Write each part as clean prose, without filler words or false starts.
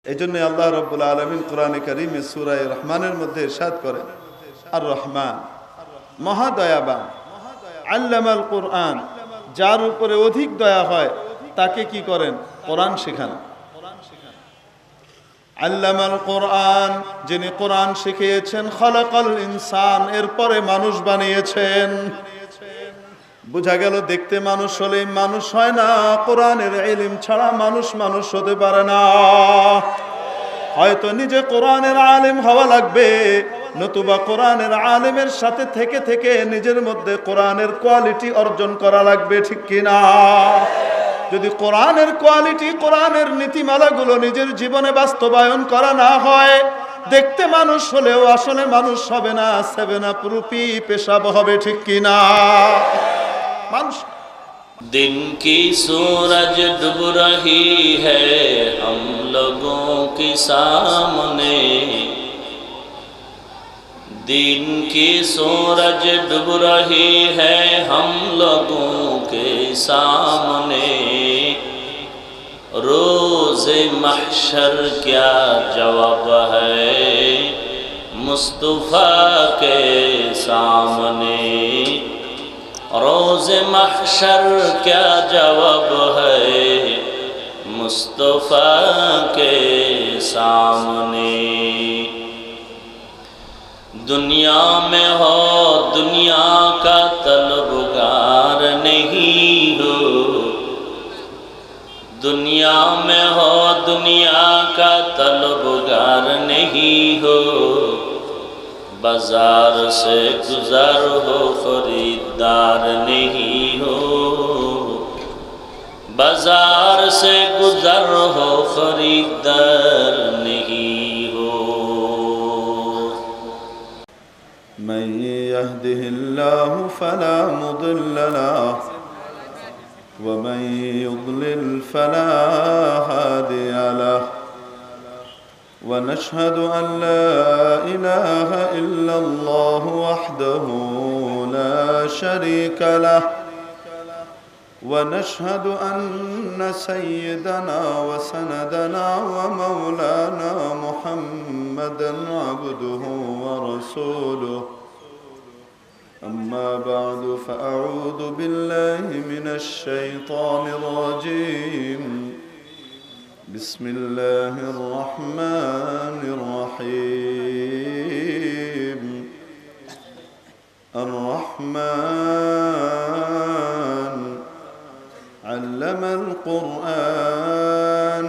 এই জন্য আল্লাহ রাব্বুল আলামিন কোরআনে কারীমে সূরা রহমানের মধ্যে ইরশাদ করেন, আর রহমান মহাদয়াবান, আল্লামাল কোরআন, যার উপরে অধিক দয়া হয় তাকে কি করেন? কোরআন শেখান। আল্লামাল কোরআন, যিনি কোরআন শিখিয়েছেন, খালাকাল ইনসান, এরপরে মানুষ বানিয়েছেন। বোঝা গেল দেখতে মানুষ হলেই মানুষ হয় না, কোরআনের ইলম ছাড়া মানুষ মানুষ হতে পারে না। হয়তো নিজে কোরআনের আলেম হওয়া লাগবে, নতুবা কোরআনের আলেমের সাথে থেকে থেকে নিজের মধ্যে কোরআনের কোয়ালিটি অর্জন করা লাগবে, ঠিক কিনা? যদি কোরআনের কোয়ালিটি, কোরআনের নীতিমালাগুলো নিজের জীবনে বাস্তবায়ন করা না হয়, দেখতে মানুষ হলেও আসলে মানুষ হবে না, সেভেন আপ রুপি পেশাব হবে, ঠিক কিনা? মানুষ दिन की सूरज डूब रही है हम लोगों के सामने, दिन की सूरज डूब रही है हम लोगों के सामने, रोज़ महशर क्या जवाब है मुस्तफ़ा के सामने, रोज़ महशर क्या जवाब है मुस्तफ़ा के सामने। दुनिया में हो दुनिया का तलबगार नहीं हो, दुनिया में हो दुनिया का तलबगार नहीं हो, बाजार से गुजर हो खरीदार नहीं हो, बाजार से गुजर हो खरीदार नहीं हो। من يهده الله فلا مضل له ومن يضلل فلا هادي له، ونشهد أن لا إله إلا الله وحده لا شريك له، ونشهد أن سيدنا وسندنا ومولانا محمدا عبده ورسوله. أما بعد فأعوذ بالله من الشيطان الرجيم، بسم الله الرحمن الرحيم. الرحمن علم القرآن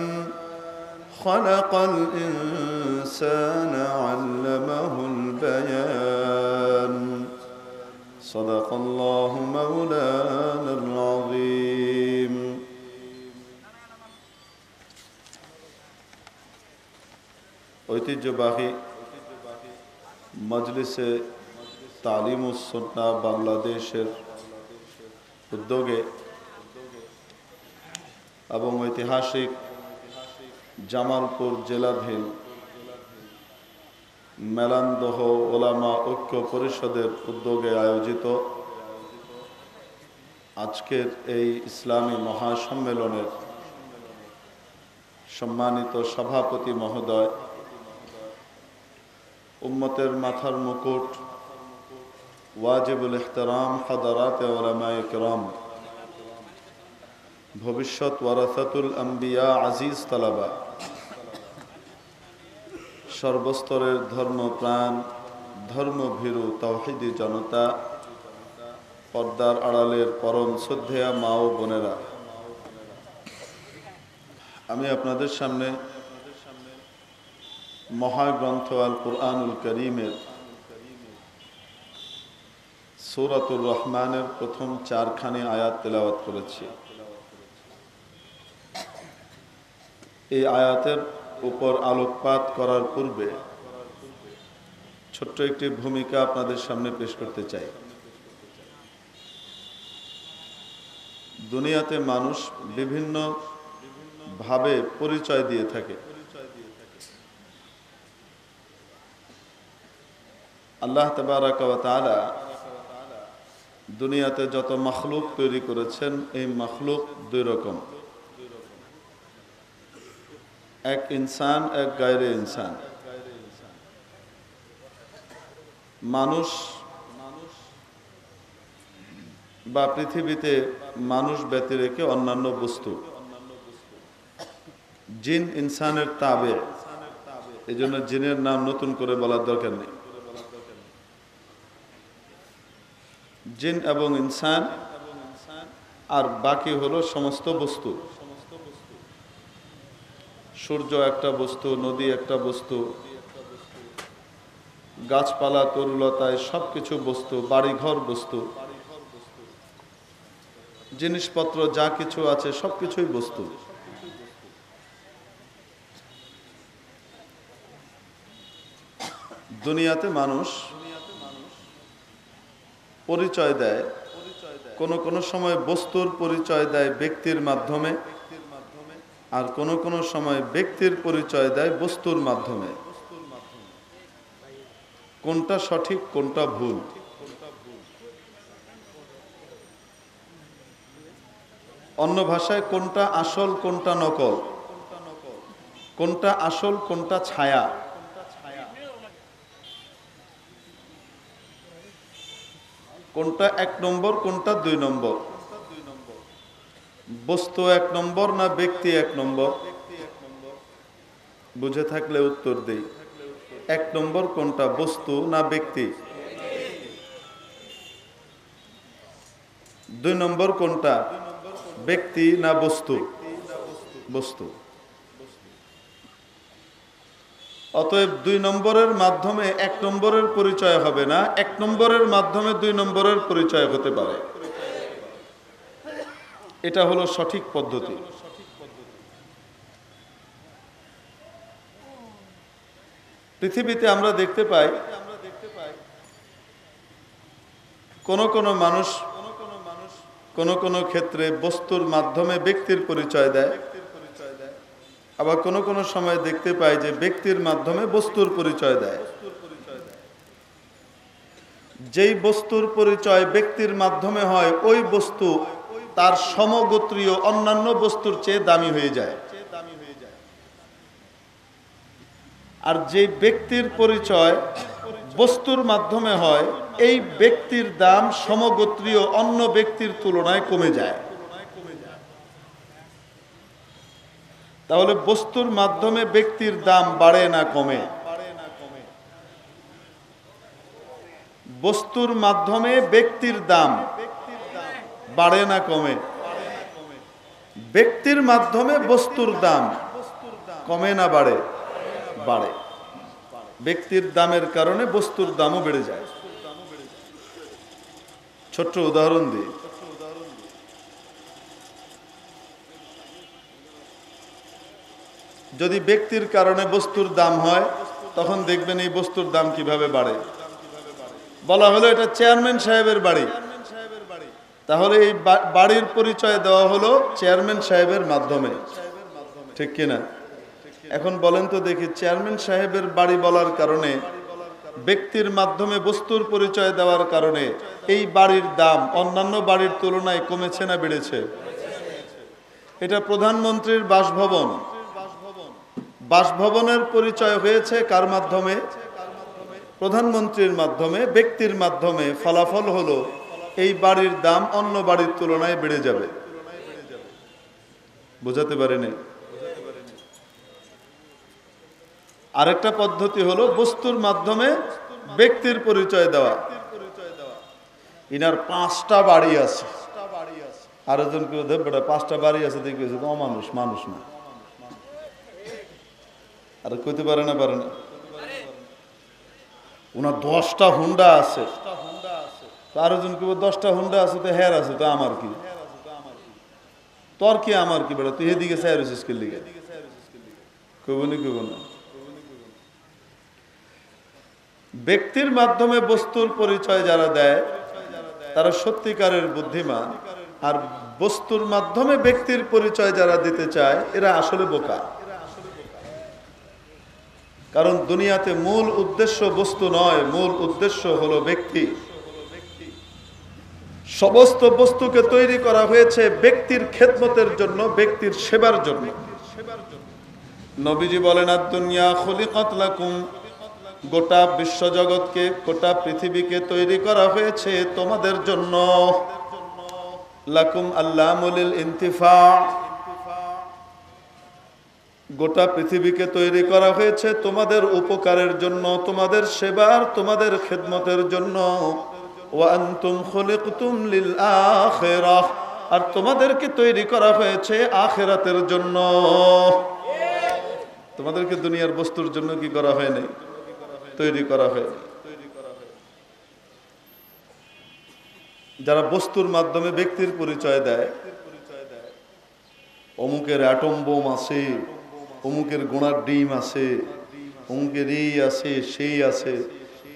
خلق الإنسان علمه البيان، صدق الله مولانا العظيم. ঐতিহ্যবাহী মজলিসে তালিমুস সুন্নাহ বাংলাদেশের উদ্যোগে এবং ঐতিহাসিক জামালপুর জেলাধীন মেলান্দহ ওলামা ঐক্য পরিষদের উদ্যোগে আয়োজিত আজকের এই ইসলামী মহাসম্মেলনের সম্মানিত সভাপতি মহোদয়, উম্মতের মাথার মুকুট, ওয়াজিবুল ইহতারাম হাদারাতে উলামায়ে কিরাম, ভবিষ্যৎ ওয়ারাসাতুল আম্বিয়া, আজিজ তালাবা, সর্বস্তরের ধর্মপ্রাণ ধর্মভীরু তাওহীদি জনতা, পর্দার আড়ালের পরম শ্রদ্ধেয়া মা ও বোনেরা, আমি আপনাদের সামনে মহাগ্রন্থ আল কুরআনুল কারীমের সূরাতুর রহমানের প্রথম চারখানি আয়াত তেলাওয়াত করেছি। এই আয়াতের উপর আলোকপাত করার পূর্বে ছোট্ট একটি ভূমিকা আপনাদের সামনে পেশ করতে চাই। দুনিয়াতে মানুষ বিভিন্ন ভাবে পরিচয় দিয়ে থাকে। আল্লাহ তাবারাকা ওয়া তাআলা দুনিয়াতে যত মাখলুক তৈরি করেছেন, এই মাখলুক দুই রকম। এক ইনসান এক গায়রে ইনসান। মানুষ বা পৃথিবীতে মানুষ ব্যতি রেখে অন্যান্য বস্তু, জিন ইনসানের তাবে, এই জন্য জিনের নাম নতুন করে বলার দরকার নেই। জিন এবং ইনসান আর বাকি হলো সমস্ত বস্তু। সূর্য একটা বস্তু, নদী একটা বস্তু, গাছপালা তরুলতায় সবকিছু বস্তু, বাড়িঘর বস্তু, জিনিসপত্র যা কিছু আছে সবকিছুই বস্তু। দুনিয়াতে মানুষ পরিচয় দেয়, কোন সময় বস্তুর পরিচয় দেয় ব্যক্তির মাধ্যমে, আর কোন সময় ব্যক্তির পরিচয় দেয় বস্তুর মাধ্যমে। কোনটা সঠিক কোনটা ভুল? অন্য ভাষায় কোনটা আসল কোনটা নকল, কোনটা আসল কোনটা ছায়া, কোনটা 1 নম্বর কোনটা 2 নম্বর, বস্তু 1 নম্বর না ব্যক্তি 1 নম্বর? বুঝে থাকলে উত্তর দেই। 1 নম্বর কোনটা, বস্তু না ব্যক্তি? 2 নম্বর কোনটা, ব্যক্তি না বস্তু? বস্তু। অতএব 2 নম্বরের মাধ্যমে 1 নম্বরের পরিচয় হবে না, 1 নম্বরের মাধ্যমে 2 নম্বরের পরিচয় হতে পারে। এটা হলো সঠিক পদ্ধতি। পৃথিবীতে আমরা দেখতে পাই কোন মানুষ কোন ক্ষেত্রে বস্তুর মাধ্যমে ব্যক্তির পরিচয় দেয়, আবার কোন সময় দেখতে পাই যে ব্যক্তির মাধ্যমে বস্তুর পরিচয় দেয়। যেই বস্তুর পরিচয় ব্যক্তির মাধ্যমে হয় ওই বস্তু তার সমগোত্রীয় অন্যান্য বস্তুর চেয়ে দামি হয়ে যায়, আর যে ব্যক্তির পরিচয় বস্তুর মাধ্যমে হয় এই ব্যক্তির দাম সমগোত্রীয় অন্য ব্যক্তির তুলনায় কমে যায়। তাহলে বস্তুর মাধ্যমে ব্যক্তির দাম বাড়ে না কমে? বস্তুর মাধ্যমে ব্যক্তির দাম বাড়ে না কমে? ব্যক্তির মাধ্যমে বস্তুর দাম কমে না বাড়ে? বাড়ে। ব্যক্তির দামের কারণে বস্তুর দামও বেড়ে যায়। ছোট্ট উদাহরণ দিই। যদি ব্যক্তির কারণে বস্তুর দাম হয় তখন দেখবেন এই বস্তুর দাম কিভাবে বাড়ে। বলা হলো এটা চেয়ারম্যান সাহেবের বাড়ি, তাহলে এই বাড়ির পরিচয় দেওয়া হলো চেয়ারম্যান সাহেবের মাধ্যমে, ঠিক কিনা? এখন বলেন তো দেখি, চেয়ারম্যান সাহেবের বাড়ি বলার কারণে, ব্যক্তির মাধ্যমে বস্তুর পরিচয় দেওয়ার কারণে এই বাড়ির দাম অন্যান্য বাড়ির তুলনায় কমেছে না বেড়েছে? এটা প্রধানমন্ত্রীর বাসভবন, বাসভবনের পরিচয় হয়েছে কার মাধ্যমে? প্রধানমন্ত্রীর মাধ্যমে, ব্যক্তির মাধ্যমে। ফলাফল হলো এই বাড়ির দাম অন্য বাড়ির তুলনায় বেড়ে যাবে। বোঝাতে পারেনি? আরেকটা পদ্ধতি হলো বস্তুর মাধ্যমে ব্যক্তির পরিচয় দেওয়া। ইনার 5টা বাড়ি আছে, আরেকজন কেউ বেটা 5টা বাড়ি আছে দেখেছে তো অমানুষ, মানুষ না। আর কইতে পারে না, পারে না। ওনার 10টা হুন্ডা আছে, আরেকজন কেউ 10টা হুন্ডা আছে তো হের আছে তো আমার কি, তোর কি আমার কি বেটা, তুই এদিকে চাই রয়েছিস কে লিগে? কইব না। ব্যক্তির মাধ্যমে বস্তুর পরিচয় যারা দেয় তারা সত্যিকারের বুদ্ধিমান, আর বস্তুর মাধ্যমে ব্যক্তির পরিচয় যারা দিতে চায় এরা আসলে বোকা। কারণ দুনিয়াতে মূল উদ্দেশ্য বস্তু নয়, মূল উদ্দেশ্য হলো ব্যক্তি। সমস্ত বস্তুকে তৈরি করা হয়েছে ব্যক্তির খেদমতের জন্য, ব্যক্তির সেবার জন্য। নবীজি বলেন আদ-দুনিয়া খুলিকাত লাকুম, গোটা বিশ্বজগৎকে, গোটা পৃথিবীকে তৈরি করা হয়েছে তোমাদের জন্য। লাকুম আল্লামুল ইনতিফা, গোটা পৃথিবীকে তৈরি করা হয়েছে তোমাদের উপকারের জন্য, তোমাদের সেবার, তোমাদের খেদমতের জন্য। ওয়া আনতুম খুলিকতুম লিল আখিরাহ, আর তোমাদেরকে তৈরি করা হয়েছে আখিরাতের জন্য। তোমাদেরকে দুনিয়ার বস্তুর জন্য কি করা হয়নি? তৈরি করা হয়নি। যারা বস্তুর মাধ্যমে ব্যক্তির পরিচয় দেয়, অমুকের অ্যাটম বোম আছে, অমুকের গোড়ার ডিম আছে, অমুকের এই আছে সেই আছে,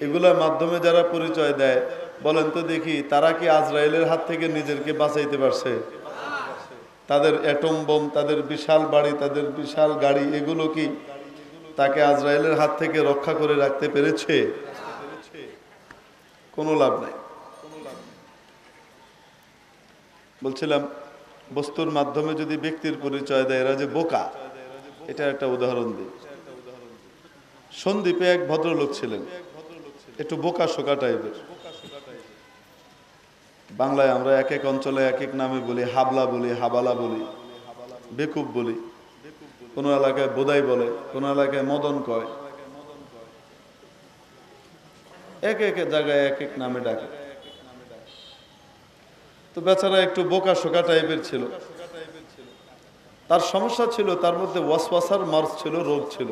এগুলোর মাধ্যমে যারা পরিচয় দেয়, বলেন তো দেখি তারা কি আজরাইলের হাত থেকে নিজেদেরকে বাঁচাইতে পারছে? তাদের অ্যাটম বোম, তাদের বিশাল বাড়ি, তাদের বিশাল গাড়ি, এগুলো কি তাকে আজরাইলের হাত থেকে রক্ষা করে রাখতে পেরেছে? কোনো লাভ নাই। বলছিলাম বস্তুর মাধ্যমে যদি ব্যক্তির পরিচয় দেয়, এরা যে বোকা, এটা একটা উদাহরণ দিই। সন্দ্বীপে এক ভদ্রলোক ছিলেন, একটু বোকা শোকা টাইপের। বাংলায় আমরা এক এক অঞ্চলে এক এক নামে বলি, হাবলা বলি, হাবালা বলি, বেকুব বলি, কোন এলাকায় বোদাই বলে, কোন এলাকায় মদন কয়, এক এক জায়গায় এক এক নামে ডাকে। তো বেচারা একটু বোকা শোকা টাইপের ছিল। তার সমস্যা ছিল, তার মধ্যে ওয়াসওয়াসার মার্জ ছিল, রোগ ছিল।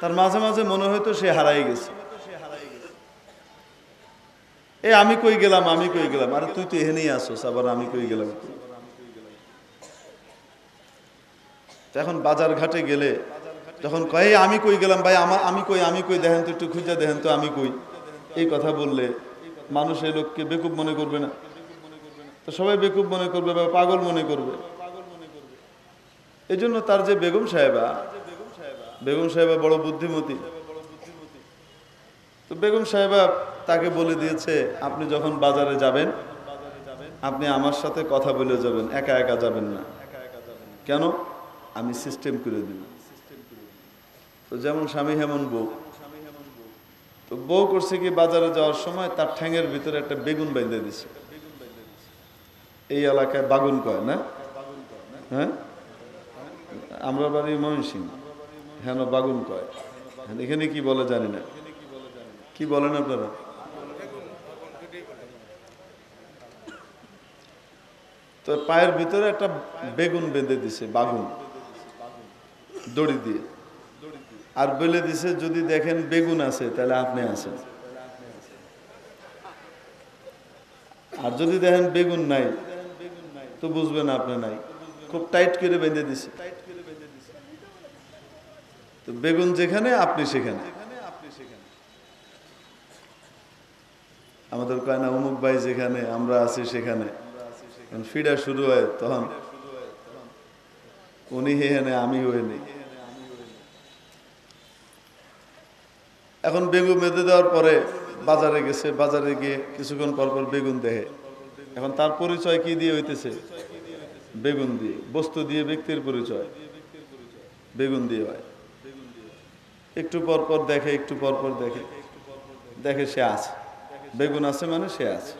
তার মাঝে মাঝে মনে হইতো সে হারাই গেছে। আমি কই গেলাম, আমি কই গেলাম, আরে তুই তো এখানেই আসোস, আবার আমি কই গেলাম। এখন বাজার ঘাটে গেলে যখন কয় আমি কই গেলাম ভাই, আমি কই দেখেন তো, একটু খুঁজে দেখেন তো আমি কই, এই কথা বললে মানুষ এই লোককে বেকুব মনে করবে না? তো সবাই বেকুব মনে করবে বা পাগল মনে করবে। এই জন্য তার যে বেগম সাহেবা বড় বুদ্ধিমতী। তো বেগম সাহেবা তাকে বলে দিয়েছে, আপনি যখন বাজারে যাবেন আপনি আমার সাথে কথা বলে যাবেন, একা একা যাবেন না। কেন? আমি সিস্টেম করে দিব। তো যেমন স্বামী হেমন বউ। তো বউ করছে কি, বাজারে যাওয়ার সময় তার ঠ্যাঙের ভিতরে একটা বেগুন বেঁধে দিছে। এই এলাকায় বাগুন কয় না? হ্যাঁ, আমরা বাড়ি ময়মনসিংহ, হ্যাঁ বাগুন কয়। এখানে কি বলে জানি না, কি বলেন আপনারা? তো পায়ের ভিতরে একটা বেগুন বেঁধে দিছে, বাগুন দড়ি দিয়ে, আর বলে দিছে যদি দেখেন বেগুন আছে তাহলে আপনি আছেন, আর যদি দেখেন বেগুন নাই তো বুঝবেন আপনি নাই। খুব টাইট করে বেঁধে দিছে। তো বেগুন যেখানে আপনি সেখানে। আমাদের কয় না অমুক ভাই যেখানে আমরা আছি সেখানে। ফিডা শুরু হয় তখন উনি হেনে আমি হইনি। এখন বেগুন বেঁধে দেওয়ার পরে বাজারে গেছে, বাজারে গিয়ে কিছুক্ষণ পর পর বেগুন দেখে। এখন তার পরিচয় কি দিয়ে হইতেছে? বেগুন দিয়ে। বস্তু দিয়ে ব্যক্তির পরিচয় বেগুন দিয়ে হয়। একটু পর পর দেখে, একটু পর পর দেখে, দেখে সে আছে, বেগুন আছে মানে সে আছে।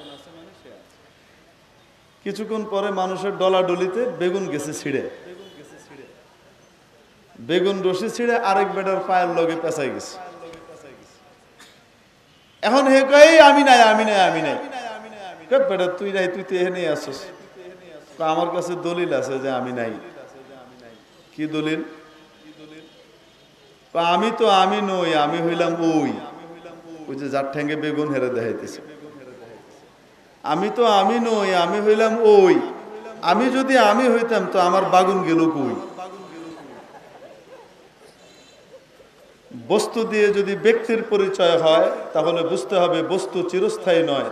কিছুক্ষণ পরে মানুষের ডলাডলিতে বেগুন গেছে ছিঁড়ে, বেগুন রশি ছিঁড়ে আরেক বেটার পায়ের লগে পেঁচাই গেছে। এখন হে কই আমি নাই, আমি নাই, আমি নাই। বেটা তুই নাই, তুই তো এখানে আসছিস। আমার কাছে দলিল আছে যে আমি নাই। কি দলিল? আমি তো আমি নই, আমি হইলাম ওই যে যার ঠ্যাঙ্গে বেগুন হেরে দেখাইতেছে। আমি তো আমি নই, আমি হইলাম ওই। আমি যদি আমি হইতাম তো আমার বাগুন গেল কই? বস্তু দিয়ে যদি ব্যক্তির পরিচয় হয় তাহলে বুঝতে হবে বস্তু চিরস্থায়ী নয়,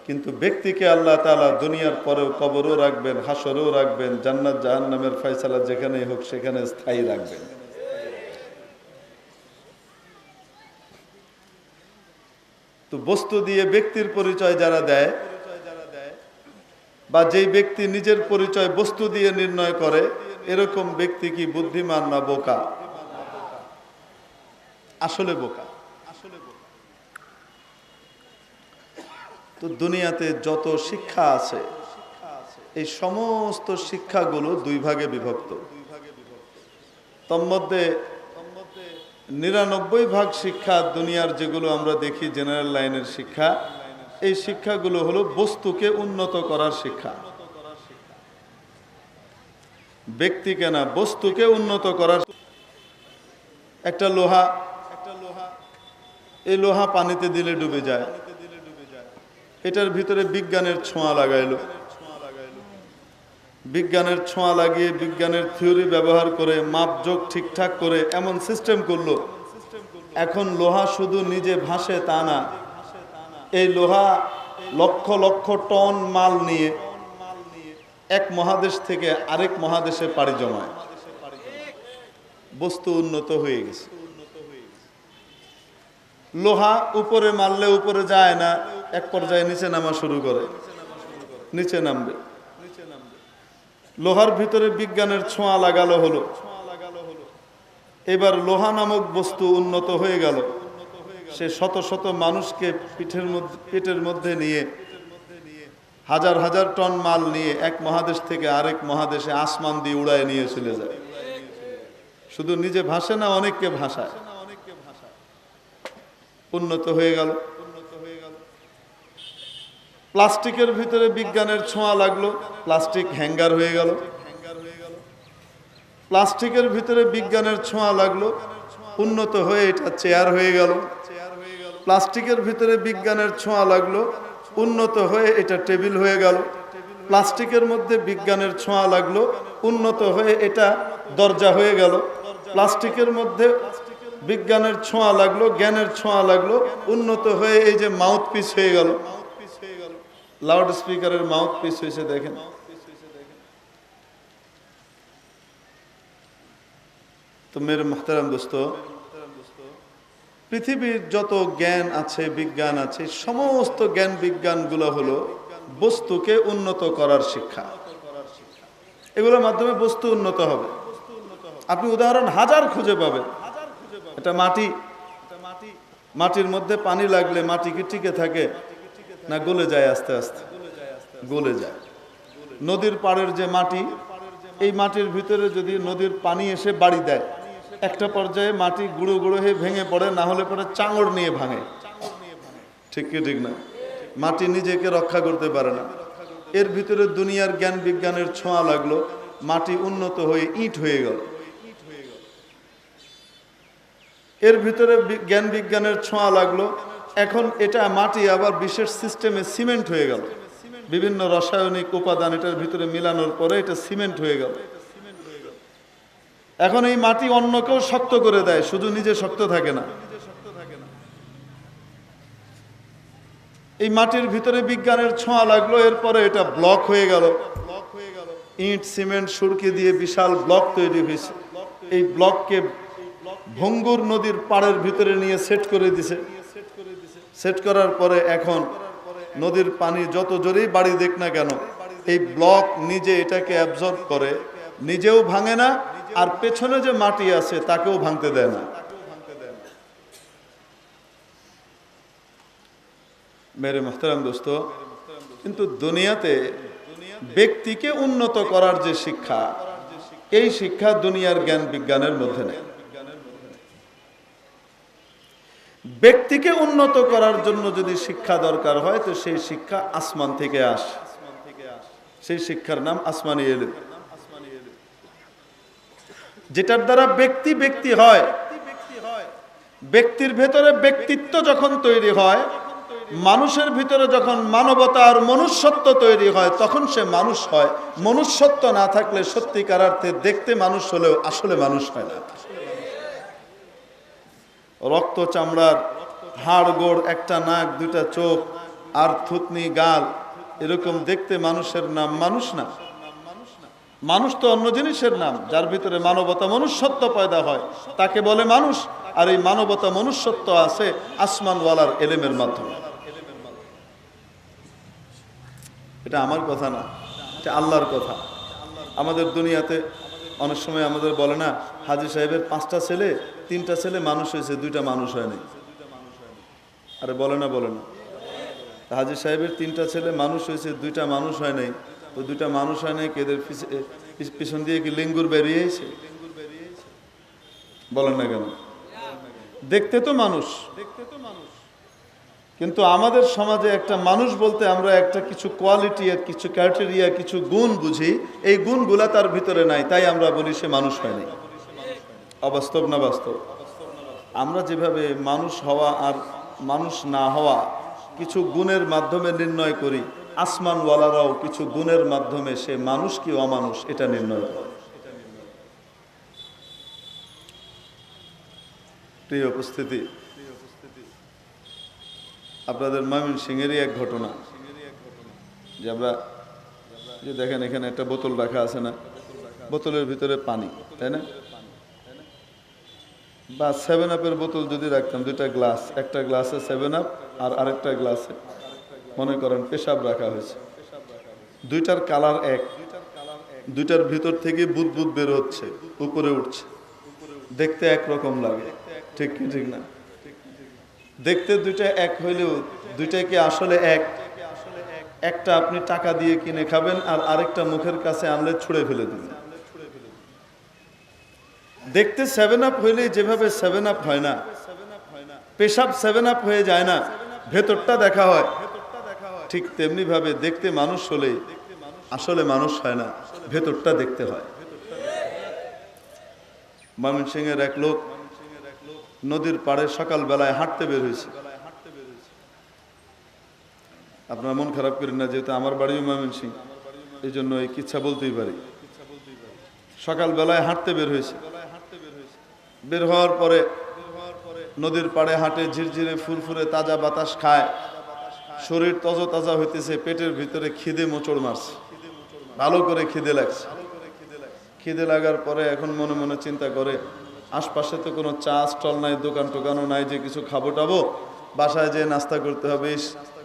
কিন্তু ব্যক্তিকে আল্লাহ তাআলা দুনিয়ার পরেও কবরও রাখবেন, হাসরেও রাখবেন, জান্নাত জাহান্নামের ফয়সালা যেখানেই হোক সেখানে স্থায়ী রাখবেন। তো বস্তু দিয়ে ব্যক্তির পরিচয় যারা দেয়, বা যেই ব্যক্তি নিজের পরিচয় বস্তু দিয়ে নির্ণয় করে, এরকম ব্যক্তি কি বুদ্ধিমান না বোকা? আসলে বোকা। তো দুনিয়াতে যত শিক্ষা আছে এই সমস্ত শিক্ষাগুলো দুই ভাগে বিভক্ত। তন্মধ্যে 99% শিক্ষা দুনিয়ার যেগুলো আমরা দেখি জেনারেল লাইনের শিক্ষা, এই শিক্ষাগুলো হলো বস্তুকে উন্নত করার শিক্ষা, ব্যক্তিকে না, বস্তুকে উন্নত করার। একটা লোহা, এই লোহা পানিতে দিলে ডুবে যায়, এটার ভিতরে বিজ্ঞানের ছোঁয়া লাগাইলো, বিজ্ঞানের ছোঁয়া লাগিয়ে বিজ্ঞানের থিওরি ব্যবহার করে মাপজোক ঠিকঠাক করে এমন সিস্টেম করলো, এখন লোহা শুধু নিজে ভাসে তা না, এই লোহা লক্ষ লক্ষ টন মাল নিয়ে এক মহাদেশ থেকে আরেক মহাদেশে পাড়ি জমায়। বস্তু উন্নত হয়ে গেছে। লোহা উপরে মারলে উপরে যায় না, এক পর্যায়ে নিচে নামা শুরু করে, নিচে নামবে। লোহার ভিতরে বিজ্ঞানের ছোঁয়া লাগালো হলো, এবার লোহা নামক বস্তু উন্নত হয়ে গেল, সে শত শত মানুষকে পেটের মধ্যে নিয়ে হাজার হাজার টন মাল নিয়ে এক মহাদেশ থেকে আরেক মহাদেশে আসমান দিয়ে উড়ায় নিয়ে চলে যায়। শুধু নিজে ভাসে না, অনেককে ভাসায়। উন্নত হয়ে গেল। প্লাস্টিকের ভিতরে বিজ্ঞানের ছোঁয়া লাগলো, প্লাস্টিক হ্যাঙ্গার হয়ে গেল। প্লাস্টিকের ভিতরে বিজ্ঞানের ছোঁয়া লাগলো, উন্নত হয়ে এটা চেয়ার হয়ে গেল। প্লাস্টিকের ভিতরে বিজ্ঞানের ছোঁয়া লাগলো, উন্নত হয়ে এটা টেবিল হয়ে গেল। প্লাস্টিকের মধ্যে বিজ্ঞানের ছোঁয়া লাগলো, উন্নত হয়ে এটা দরজা হয়ে গেল। প্লাস্টিকের মধ্যে বিজ্ঞানের ছোঁয়া লাগলো, জ্ঞানের ছোঁয়া লাগলো, উন্নত হয়ে এই যে মাউথ পিস হয়ে গেল, লাউড স্পিকারের মাউথ পিস হয়েছে। দেখেন, তো মেরে মুহতারাম দোস্ত, পৃথিবীর যত জ্ঞান আছে, বিজ্ঞান আছে, সমস্ত জ্ঞান বিজ্ঞানগুলো হলো বস্তুকে উন্নত করার শিক্ষা। এগুলোর মাধ্যমে বস্তু উন্নত হবে। আপনি উদাহরণ হাজার খুঁজে পাবেন। এটা মাটি, মাটির মধ্যে পানি লাগলে মাটি কি টিকে থাকে না গলে যায়? আস্তে আস্তে গলে যায়। নদীর পাড়ের যে মাটি, এই মাটির ভিতরে যদি নদীর পানি এসে বাড়ি দেয়, একটা পর্যায়ে মাটি গুঁড়ো গুঁড়ো হয়ে ভেঙে পড়ে, না হলে পরে চাঙড় নিয়ে ভাঙে। ঠিক কি ঠিক না? মাটি নিজেকে রক্ষা করতে পারে না। এর ভিতরে দুনিয়ার জ্ঞান বিজ্ঞানের ছোঁয়া লাগলো, মাটি উন্নত হয়ে ইট হয়ে গেল। এর ভিতরে জ্ঞান বিজ্ঞানের ছোঁয়া লাগলো, এখন এটা মাটি আবার বিশেষ সিস্টেমে সিমেন্ট হয়ে গেল। বিভিন্ন রাসায়নিক উপাদান এটার ভিতরে মিলানোর পরে এটা সিমেন্ট হয়ে গেল। এখন এই মাটি অন্যকেও শক্ত করে দেয়, শুধু নিজে শক্ত থাকে না। এই মাটির ভিতরে বিজ্ঞানের ছোঁয়া লাগলো, এরপরে এটা ব্লক হয়ে গেল। ইট সিমেন্ট সুরকি দিয়ে বিশাল ব্লক তৈরি হয়েছে। এই ব্লককে ভঙ্গুর নদীর পাড়ের ভিতরে নিয়ে সেট করে দিছে। সেট করার পরে এখন নদীর পানি যত জোরেই বাড়ি দেখ না কেন, এই ব্লক নিজে এটাকে অ্যাবজর্ব করে, নিজেও ভাঙে না, আর পেছনে যে মাটি আছে তাকেও ভাঙতে দেয় না। মেরে মুহতারাম দোস্ত, কিন্তু দুনিয়াতে ব্যক্তিকে উন্নত করার যে শিক্ষা, এই শিক্ষা দুনিয়ার জ্ঞান বিজ্ঞানের মধ্যে নেই। ব্যক্তিকে উন্নত করার জন্য যদি শিক্ষা দরকার হয়, তো সেই শিক্ষা আসমান থেকে আসে। সেই শিক্ষার নাম আসমানি ইলম, যেটার দ্বারা ব্যক্তি ব্যক্তি হয়। ব্যক্তির ভেতরে ব্যক্তিত্ব যখন তৈরি হয়, মানুষের ভিতরে যখন মানবতা আর মনুষ্যত্ব তৈরি হয়, তখন সে মানুষ হয়। মনুষ্যত্ব না থাকলে সত্যিকার অর্থে দেখতে মানুষ হলেও আসলে মানুষ হয় না। রক্ত চামড়ার, হাড় গোড়, একটা নাক, দুইটা চোখ আর থুতনি গাল, এরকম দেখতে মানুষের নাম মানুষ না। মানুষ তো অন্য জিনিসের নাম। যার ভিতরে মানবতা মনুষ্যত্ব পয়দা হয় তাকে বলে মানুষ। আর এই মানবতা মনুষ্যত্ব আছে আসমানওয়ালার এলেমের মাধ্যমে। এটা আমার কথা না, এটা আল্লাহর কথা। আমাদের দুনিয়াতে অনেক সময় আমাদের বলে না, হাজী সাহেবের 5টা ছেলে, 3টা ছেলে মানুষ হয়েছে, 2টা মানুষ হয়নি। আরে বলে না, বলে না। হাজী সাহেবের 3টা ছেলে মানুষ হয়েছে, 2টা মানুষ হয় নাই। তো 2টা মানুষ হয় নাই, এদের পিছন দিয়ে কি লিঙ্গুর বেরিয়েছে? বলেন না কেন? দেখতে তো মানুষ, কিন্তু আমাদের সমাজে একটা মানুষ বলতে আমরা একটা কিছু কোয়ালিটি, কিছু ক্রাইটেরিয়া, কিছু গুণ বুঝি। এই গুণগুলা তার ভিতরে নাই, তাই আমরা বলি সে মানুষ হয়নি। অবাস্তব না বাস্তব? আমরা যেভাবে মানুষ হওয়া আর মানুষ না হওয়া কিছু গুণের মাধ্যমে নির্ণয় করি, আসমানওয়ালারাও কিছু গুণের মাধ্যমে সে মানুষ কি অমানুষ এটা নির্ণয় করে। প্রিয় উপস্থিতি, আপনাদের ময়মনসিংহেরই এক ঘটনা, যে আমরা যে দেখেন এখানে একটা বোতল রাখা আছে না, বোতলের ভিতরে পানি, তাই না? বা 7-আপের বোতল যদি রাখতাম, 2টা গ্লাস, একটা গ্লাসে 7-আপ আর আরেকটা গ্লাসে মনে করেন পেশাব রাখা হয়েছে। 2টার কালার এক, 2টার ভিতর থেকে বুদবুদ বের হচ্ছে, উপরে উঠছে, দেখতে একরকম লাগে, ঠিক কি ঠিক না? দেখতে 2টা এক হইলেও 2টাই কি আসলে এক? একটা আপনি টাকা দিয়ে কিনে খাবেন, আর আরেকটা মুখের কাছে আনলে ছুঁড়ে ফেলে দিবেন। দেখতে 7-আপ হইলে যেভাবে 7-আপ হয় না, পেশাব 7-আপ হয়ে যায় না, ভেতরটা দেখা হয়, ঠিক তেমনি ভাবে দেখতে মানুষ হলে আসলে মানুষ হয় না, ভেতরটা দেখতে হয়। ময়মনসিংহের এক লোক নদীর পাড়ে সকালবেলায় হাঁটতে বের হয়েছে। আপনারা মন খারাপ করেন না, যেহেতু আমার বাড়িও ময়মনসিংহ, এই জন্য এই কিচ্ছা বলতেই পারি। সকালবেলায় হাঁটতে বের হয়েছে। বের হওয়ার পরে নদীর পাড়ে হাঁটে, ঝিরঝিরে ফুরফুরে তাজা বাতাস খায়, শরীর তজতাজা হইতেছে, পেটের ভিতরে খিদে মোচড় মারছে, ভালো করে খিদে লাগছে। খিদে লাগার পরে এখন মনে মনে চিন্তা করে, আশপাশে তো কোনো চা স্টল নাই, দোকান টোকানও নাই যে কিছু খাবো টাবো, বাসায় যেয়ে নাস্তা করতে হবে,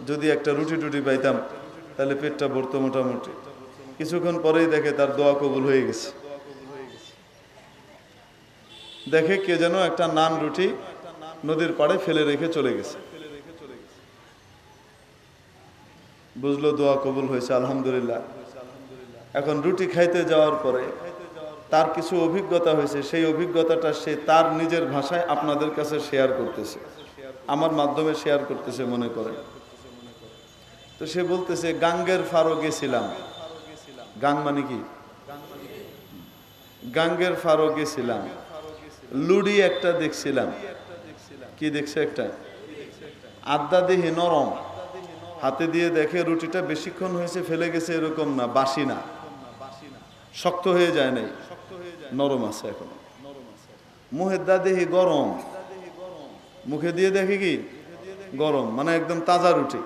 যদি একটা রুটি টুটি পাইতাম তাহলে পেটটা ভরতো মোটামুটি। কিছুক্ষণ পরেই দেখে তার দোয়া কবুল হয়ে গেছে। দেখে কে যেন একটা নান রুটি নদীর পাড়ে ফেলে রেখে চলে গেছে। বুঝলো দোয়া কবুল হয়েছে, আলহামদুলিল্লাহ। এখন রুটি খাইতে যাওয়ার পরে তার কিছু অভিজ্ঞতা হয়েছে, সেই অভিজ্ঞতাটা সে তার নিজের ভাষায় আপনাদের কাছে শেয়ার করতেছে, আমার মাধ্যমে শেয়ার করতেছে মনে করে। তো সে বলতেছে, গাঙ্গের ফারো গেছিলাম। গাং মানে কি? গাঙ্গের ফারো গেছিলাম, লুডি একটা দেখছিলাম। কি দেখছে? একটা আড্ডা দেহি নরম, হাতে দিয়ে দেখে রুটিটা বেশিক্ষণ হয়েছে ফেলে গেছে এরকম না, বাসি না, শক্ত হয়ে যায় নাই, নরম আছে এখন। মুহের দা দেহি গরম, মুখে দিয়ে দেখে কি গরম, মানে একদম তাজা রুটি,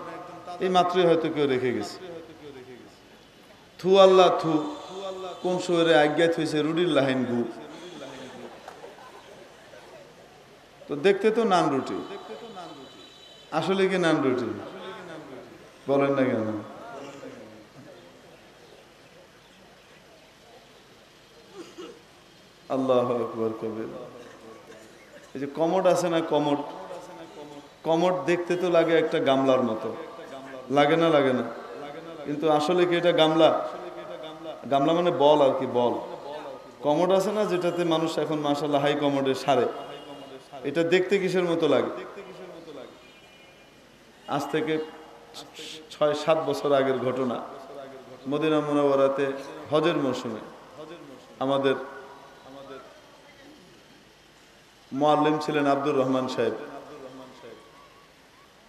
এই মাত্রই হয়তো কেউ রেখে গেছে। থু আল্লাহ থু, কোন শহরে আজ্ঞা থইছে রুটির লাহিন গু। তো দেখতে তো নান রুটি, আসলে কি নান রুটি? বলেন না কেন? আল্লাহু আকবার কবির। এই যে কমোড আছে না, কমোড, কমোড দেখতে তো লাগে একটা গামলার মতো, লাগে না? লাগে না? কিন্তু আসলে কি এটা গামলা? গামলা মানে বল আর কি, বল। কমোড আছে না যেটাতে মানুষ এখন মাশাআল্লাহ হাই কমোডে সারে, এটা দেখতে কিসের মতো লাগে? আজ থেকে 6-7 বছর আগের ঘটনা, মদিনা মুনাওয়ারাতে হজের মৌসুমে আমাদের মুআল্লিম ছিলেন আব্দুর রহমান সাহেব।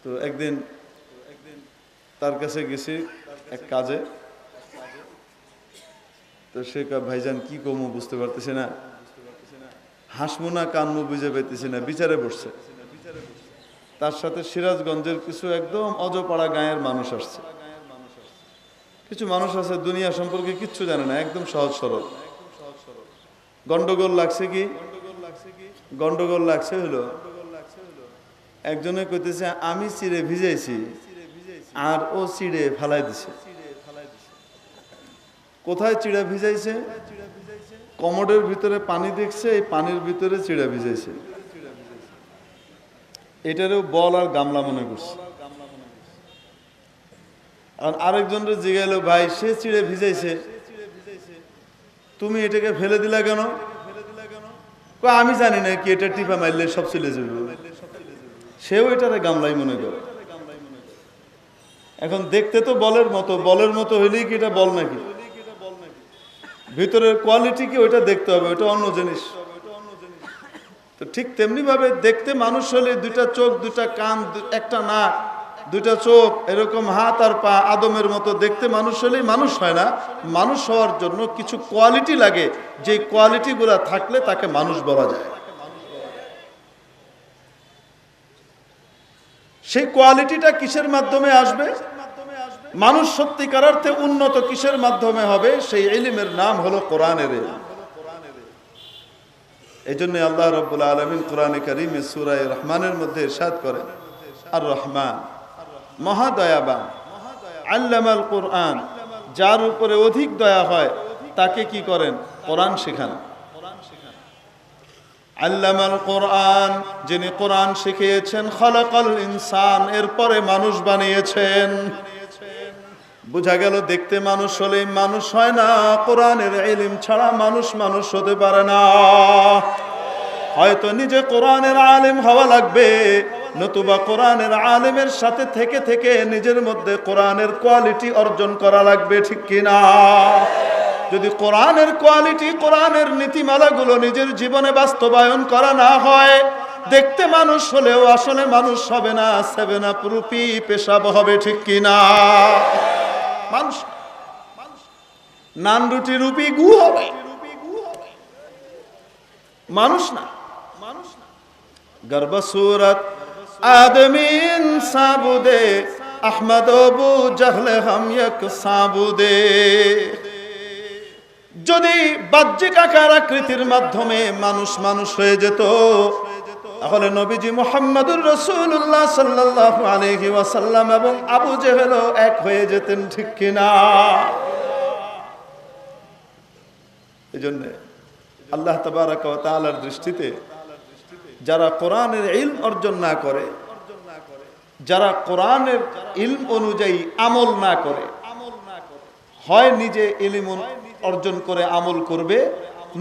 তো একদিন তার কাছে গেছি এক কাজে। তো সে ভাইজান কি কমু বুঝতে পারতেছে না, হাসমু না কানমু বুঝে পাইতেছি না, বিচারে বসছে। তার সাথে সিরাজগঞ্জের কিছু একদম অজপাড়া গাঁয়ের মানুষ আসছে। কিছু মানুষ আছে দুনিয়া সম্পর্কে কিচ্ছু জানে না, একদম সহজ সরল। গন্ডগোল লাগছে কি? গন্ডগোল লাগছে হলো একজনে কইতেছে আমি চিড়ে ভিজাইছি আর ও চিড়ে ফেলাই দিছে। কোথায় চিড়ে ভিজাইছে? কমোডের ভিতরে পানি দেখছে, এই পানির ভিতরে চিড়া ভিজাইছে। এটারও বল আর গামলা মনে করছে। আর আরেকজনের জিগাইলো, ভাই সে চিড়ে ভিজাইছে, তুমি এটাকে ফেলে দিলা কেন? আমি জানি না কি এটা টিপা মারলে সব চলে যাবে। সেও এটারে গামলাই মনে করে। এখন দেখতে তো বলের মতো হইলেই কি এটা বল নাকি? ভিতরের কোয়ালিটি কি ওইটা দেখতে হবে, ওইটা অন্য জিনিস। তো ঠিক তেমনি ভাবে দেখতে মানুষ হলে দুইটা চোখ, দুইটা কান, একটা নাক, দুইটা চোখ, এরকম হাত আর পা, আদমের মতো দেখতে মানুষ হলেই মানুষ হয় না। মানুষ হওয়ার জন্য কিছু কোয়ালিটি লাগে, যে কোয়ালিটিগুলা থাকলে তাকে মানুষ বলা যায়। সেই কোয়ালিটিটা কিসের মাধ্যমে আসবে? মানুষ সত্যিকার অর্থে উন্নত কিসের মাধ্যমে হবে? সেই ইলমের নাম হলো কোরআনের ইলম। এই জন্য আল্লাহ রাব্বুল আলামিন কোরআনে কারীমে সূরা রহমানের মধ্যে ইরশাদ করেন, আর রহমান মহাদয়াবান, আল্লামাল কোরআন, যার উপরে অধিক দয়া হয় তাকে কি করেন? কোরআন শেখান। আল্লামাল কোরআন, যিনি কোরআন শিখিয়েছেন, খালাকাল ইনসান, এরপরে মানুষ বানিয়েছেন। বুঝা গেল দেখতে মানুষ হলে মানুষ হয় না, কোরআনের ইলম ছাড়া মানুষ হতে পারে না। হয়তো নিজে কোরআনের আলেম হওয়া লাগবে, নতুবা কোরআনের আলেমের সাথে থেকে থেকে নিজের মধ্যে কোরআনের কোয়ালিটি অর্জন করা লাগবে, ঠিক কিনা? যদি কোরআনের কোয়ালিটি, কোরআনের নীতিমালাগুলো নিজের জীবনে বাস্তবায়ন করা না হয়, দেখতে মানুষ হলেও আসলে মানুষ হবে না, 7 আপ রুপি পেশাব হবে, ঠিক কিনা? মানুষ নান রুটি রুপি গু হবে, মানুষ না। গর্ব সুরত আদমিন সাবুদে, আহমদ আবু জাহলে হাম এক সাবুদে। যদি বাহ্যিক আকার আকৃতির মাধ্যমে মানুষ হয়ে যেত, তাহলে নবীজি মুহাম্মদুর রাসূলুল্লাহ সাল্লাল্লাহু আলাইহি ওয়াসাল্লাম এবং আবু জেহেলও এক হয়ে যেতেন, ঠিক কিনা? এজন্য আল্লাহ তাবারাকা ওয়া তাআলার দৃষ্টিতে যারা কোরআনের ইলম অর্জন না করে, যারা কোরআনের ইলম অনুযায়ী আমল না করে, হয় নিজে ইলম অর্জন করে আমল করবে,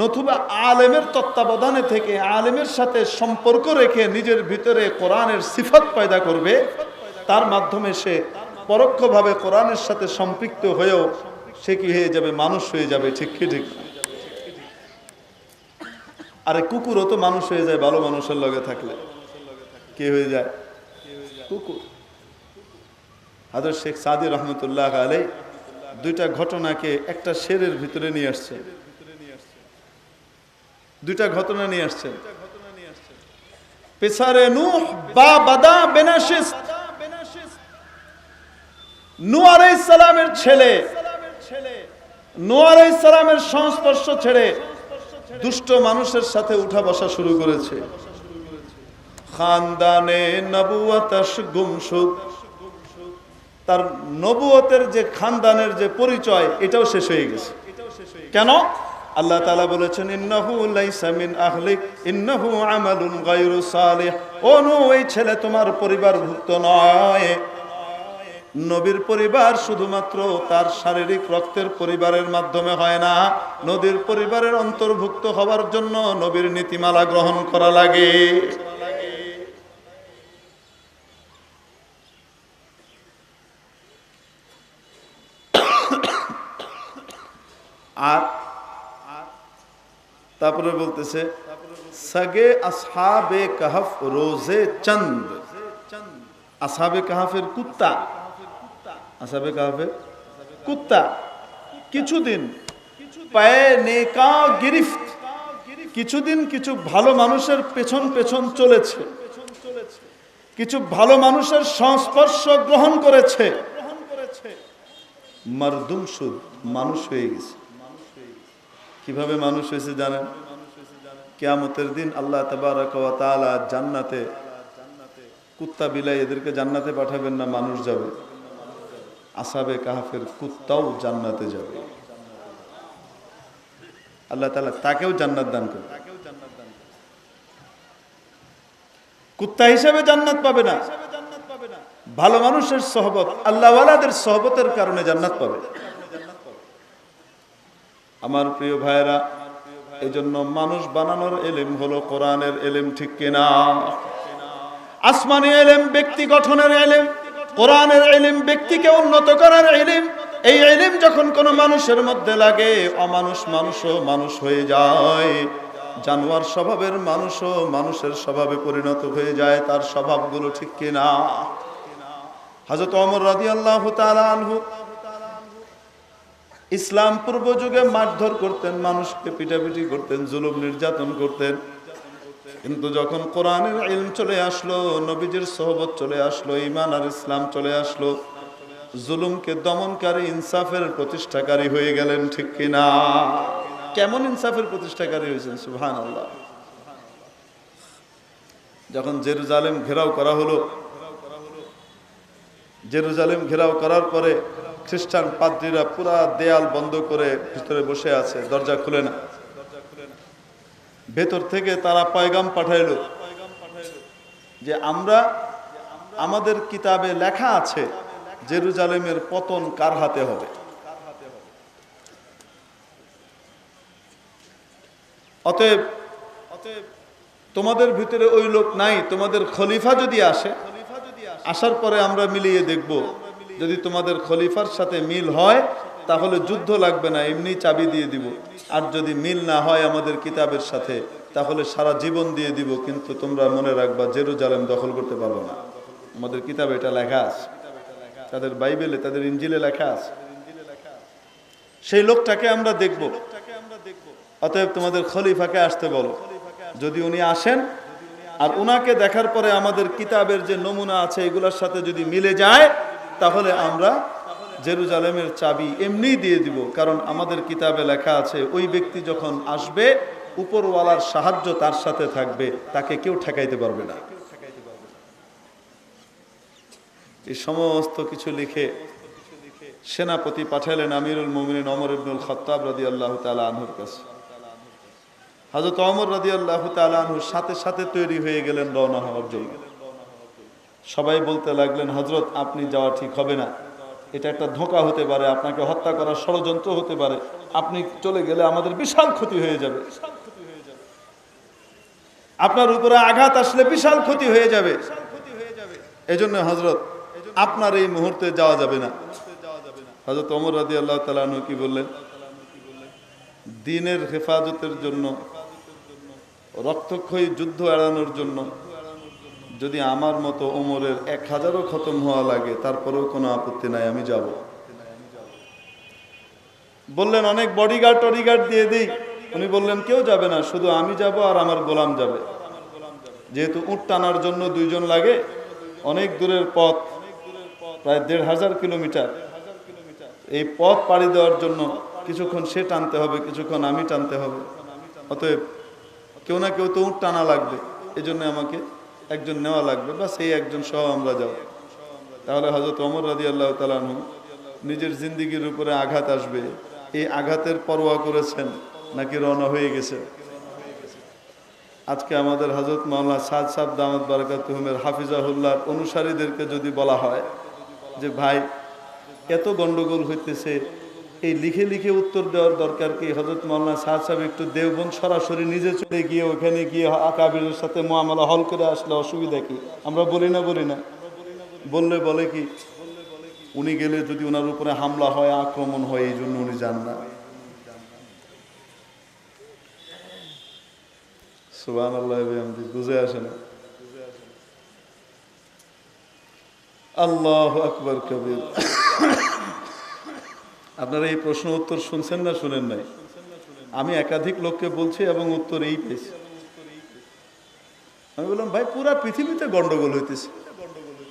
নতুবা আলেমের তত্ত্বাবধানে থেকে আলেমের সাথে সম্পর্ক রেখে নিজের ভিতরে কোরআনের সিফাত পয়দা করবে। তার মাধ্যমে সে পরোক্ষভাবে কোরআনের সাথে সম্পৃক্ত হয়েও সে কি হয়ে যাবে? মানুষ হয়ে যাবে, ঠিক কি ঠিক? আরে কুকুরও তো মানুষ হয়ে যায় ভালো মানুষের লগে থাকলে। কে হয়ে যায়? কুকুর। হযরত শেখ সাদি রহমতুল্লাহ আলাইহি দুইটা ঘটনাকে একটা শেরের ভিতরে নিয়ে আসছে। দুইটা ঘটনা নিয়ে আসছে। পেসারে নূহ বা বাদা বেনাশিস, নূহ আলাইহিস সালামের ছেলে, নূহ আলাইহিস সালামের সংস্পর্শ ছেড়ে দুষ্ট মানুষের সাথে উঠা বসা শুরু করেছে। খানদানে নবুয়ত গুমশুদ, তার নবুয়তের যে খানদানের যে পরিচয়, এটাও শেষ হয়ে গেছে। কেন? আল্লাহ তাআলা বলেছেন, ইন্নাহু লাইসা মিন আহলিক ইন্নাহু আমালুন গায়রু সালিহ। ও নূহ, এই ছেলে তোমার পরিবারভুক্ত নয়। নবীর পরিবার শুধুমাত্র তার শারীরিক রক্তের পরিবারের মাধ্যমে হয় না, নবীর পরিবারের অন্তর্ভুক্ত হওয়ার জন্য নবীর নীতিমালা গ্রহণ করা লাগে। আর তারপরে বলতেছে, সাগে আসহাবে কাহফ রোজে চন্দ, আসহাবে কাহফের কুত্তা, আসহাবে কাহফের কুত্তা কিছুদিন পায়ে নেকা গিরিফত, কিছুদিন কিছু ভালো মানুষের পেছন পেছন চলেছে, কিছু ভালো মানুষের সংস্পর্শ গ্রহণ করেছে, মারদুম সুদ, মানুষ হয়ে গেছে। কিভাবে মানুষ হয়েছে জানেন? কিয়ামতের দিন আল্লাহ তাবারাকা ওয়া তাআলা জান্নাতে কুত্তা বিলাই এদেরকে জান্নাতে পাঠাবেন না, মানুষ যাবে। আসহাবে কাহফের কুত্তাও জান্নাতে যাবে। আল্লাহ তাআলা তাকেও জান্নাত দান করবে। কুত্তা হিসেবে জান্নাত পাবে না, ভালো মানুষের সহবত, আল্লাহওয়ালাদের সহবতের কারণে জান্নাত পাবে। আমার প্রিয় ভাইয়েরা, এই জন্য মানুষ বানানোর এলেম হলো কোরআনের এলেম, ঠিক কিনা? আসমানি এলেম ব্যক্তি গঠনের এলেম, কোরআনের এলেম ব্যক্তিকে উন্নত করার এলেম। এই এলেম যখন কোনো মানুষের মধ্যে লাগে, অমানুষ মানুষও মানুষ হয়ে যায়, জানোয়ার স্বভাবের মানুষও মানুষের স্বভাবে পরিণত হয়ে যায়, তার স্বভাবগুলো, ঠিক কিনা? হযরত ওমর রাদিয়াল্লাহু তাআলা আনহু ইসলাম পূর্ব যুগে মারধর করতেন, মানুষকে পিটাপিটি করতেন, জুলুম নির্যাতন করতেন, কিন্তু যখন কোরআনের ইলম চলে আসলো, নবীজির সোহবত চলে আসলো, ঈমান আর ইসলাম চলে আসলো, জুলুমকে দমনকারী, ইনসাফের প্রতিষ্ঠাকারী হয়ে গেলেন, ঠিক কিনা? কেমন ইনসাফের প্রতিষ্ঠাকারী হয়েছেন? সুবহানাল্লাহ। যখন জেরুজালেম ঘেরাও করা হলো, জেরুজালেম ঘেরাও করার পরে খ্রিস্টান পাদ্রীরা পুরা দেয়াল বন্ধ করে ভিতরে বসে আছে, দরজা খুলে না। ভেতর থেকে তারা পয়গাম পাঠাইলো যে আমরা, আমাদের কিতাবে লেখা আছে জেরুজালেমের পতন কার হাতে হবে। অতএব তোমাদের ভিতরে ওই লোক নাই, তোমাদের খলিফা যদি আসে, আসার পরে আমরা মিলিয়ে দেখব, যদি তোমাদের খলিফার সাথে মিল হয় তাহলে যুদ্ধ লাগবে না, এমনি চাবি দিয়ে দিব, আর যদি মিল না হয় আমাদের কিতাবের সাথে, তাহলে সারা জীবন দিয়ে দিব, কিন্তু তোমরা মনে রাখবা জেরুজালেম দখল করতে পারবে না। আমাদের কিতাবে এটা লেখা আছে, তাদের বাইবেলে, তাদের ইনজিলে লেখা আছে। সেই লোকটাকে আমরা দেখব। অতএব তোমাদের খলিফাকে আসতে বলো, যদি উনি আসেন আর উনাকে দেখার পরে আমাদের কিতাবের যে নমুনা আছে এগুলোর সাথে যদি মিলে যায়, তাহলে আমরা জেরুজালেমের চাবি এমনি দিয়ে দিব, কারণ আমাদের কিতাবে লেখা আছে ওই ব্যক্তি যখন আসবে উপরওয়ালার সাহায্য তার সাথে থাকবে, তাকে কেউ ঠেকাইতে পারবে না। এই সমস্ত কিছু লিখে সেনাপতি পাঠালেন আমিরুল মুমিনিন ওমর ইবনুল খাত্তাব রাদিয়াল্লাহু তাআলা আনহুর কাছে। হযরত ওমর রাদিয়াল্লাহু তাআলা আনহুর সাথে সাথে তৈরি হয়ে গেলেন রওনা হওয়ার জন্য। সবাই বলতে লাগলেন, হযরত আপনি যাওয়া ঠিক হবে না, এটা একটা ধোঁকা হতে পারে, আপনাকে হত্যা করার ষড়যন্ত্র হতে পারে, আপনি চলে গেলে আমাদের বিশাল ক্ষতি হয়ে যাবে, আপনার উপরে আঘাত আসলে বিশাল ক্ষতি হয়ে যাবে, এজন্য হযরত আপনার এই মুহূর্তে যাওয়া যাবে না। হযরত ওমর রাদিয়াল্লাহু তাআলা আনহু কি বললেন? দ্বীনের হেফাজতের জন্য, রক্তক্ষয়ী যুদ্ধ এড়ানোর জন্য যদি আমার মতো ওমরের 1000ও খতম হওয়া লাগে, তারপরেও কোনো আপত্তি নাই, আমি যাব। বললেন অনেক বডিগার্ড টডিগার্ড দিয়ে দিই, উনি বললেন কেউ যাবে না, শুধু আমি যাব আর আমার গোলাম যাবে। যেহেতু উট টানার জন্য 2 জন লাগে, অনেক দূরের পথ, প্রায় 1500 কিলোমিটার, এই পথ পাড়ি দেওয়ার জন্য কিছুক্ষণ সে টানতে হবে, কিছুক্ষণ আমি টানতে হবে, অতএব কেউ না কেউ তো উট টানা লাগবে, এই জন্য আমাকে একজন নেওয়া লাগবে, বা সেই একজন সহ আমরা যাব। তাহলে হযরত ওমর রাদিয়াল্লাহু তাআলা আনহু নিজের জিন্দেগির উপরে আঘাত আসবে, এই আঘাতের পরোয়া করেছেন নাকি রওনা হয়ে গেছে? আজকে আমাদের হযরত মাওলানা সাদ সাহেব দামাত বারাকাতুহুমের হাফিজাহুল্লাহর অনুসারীদেরকে যদি বলা হয় যে ভাই এত গন্ডগোল হইতেছে, এই লিখে লিখে উত্তর দেওয়ার দরকার কি? হযরত মাওলানা সাদ সাহেব একটু দেওবন্দ সরাসরি নিজে চলে গিয়ে ওখানে গিয়ে আকাবিরের সাথে মুআমালা হল করে আসলে অসুবিধা কি? আমরা বলি না? বললে বলে কি উনি গেলে যদি ওনার উপরে হামলা হয়, আক্রমণ হয়, এই জন্য উনি যান না। সুবহানাল্লাহ, বুঝে আসে না? আল্লাহু আকবার কবীর। আপনারা এই প্রশ্ন উত্তর শুনছেন না শুনেন নাই? আমি একাধিক লোককে বলছি এবং উত্তর এই পেয়েছি। আমি বললাম ভাই পুরা পৃথিবীতে গন্ডগোল হইতেছে,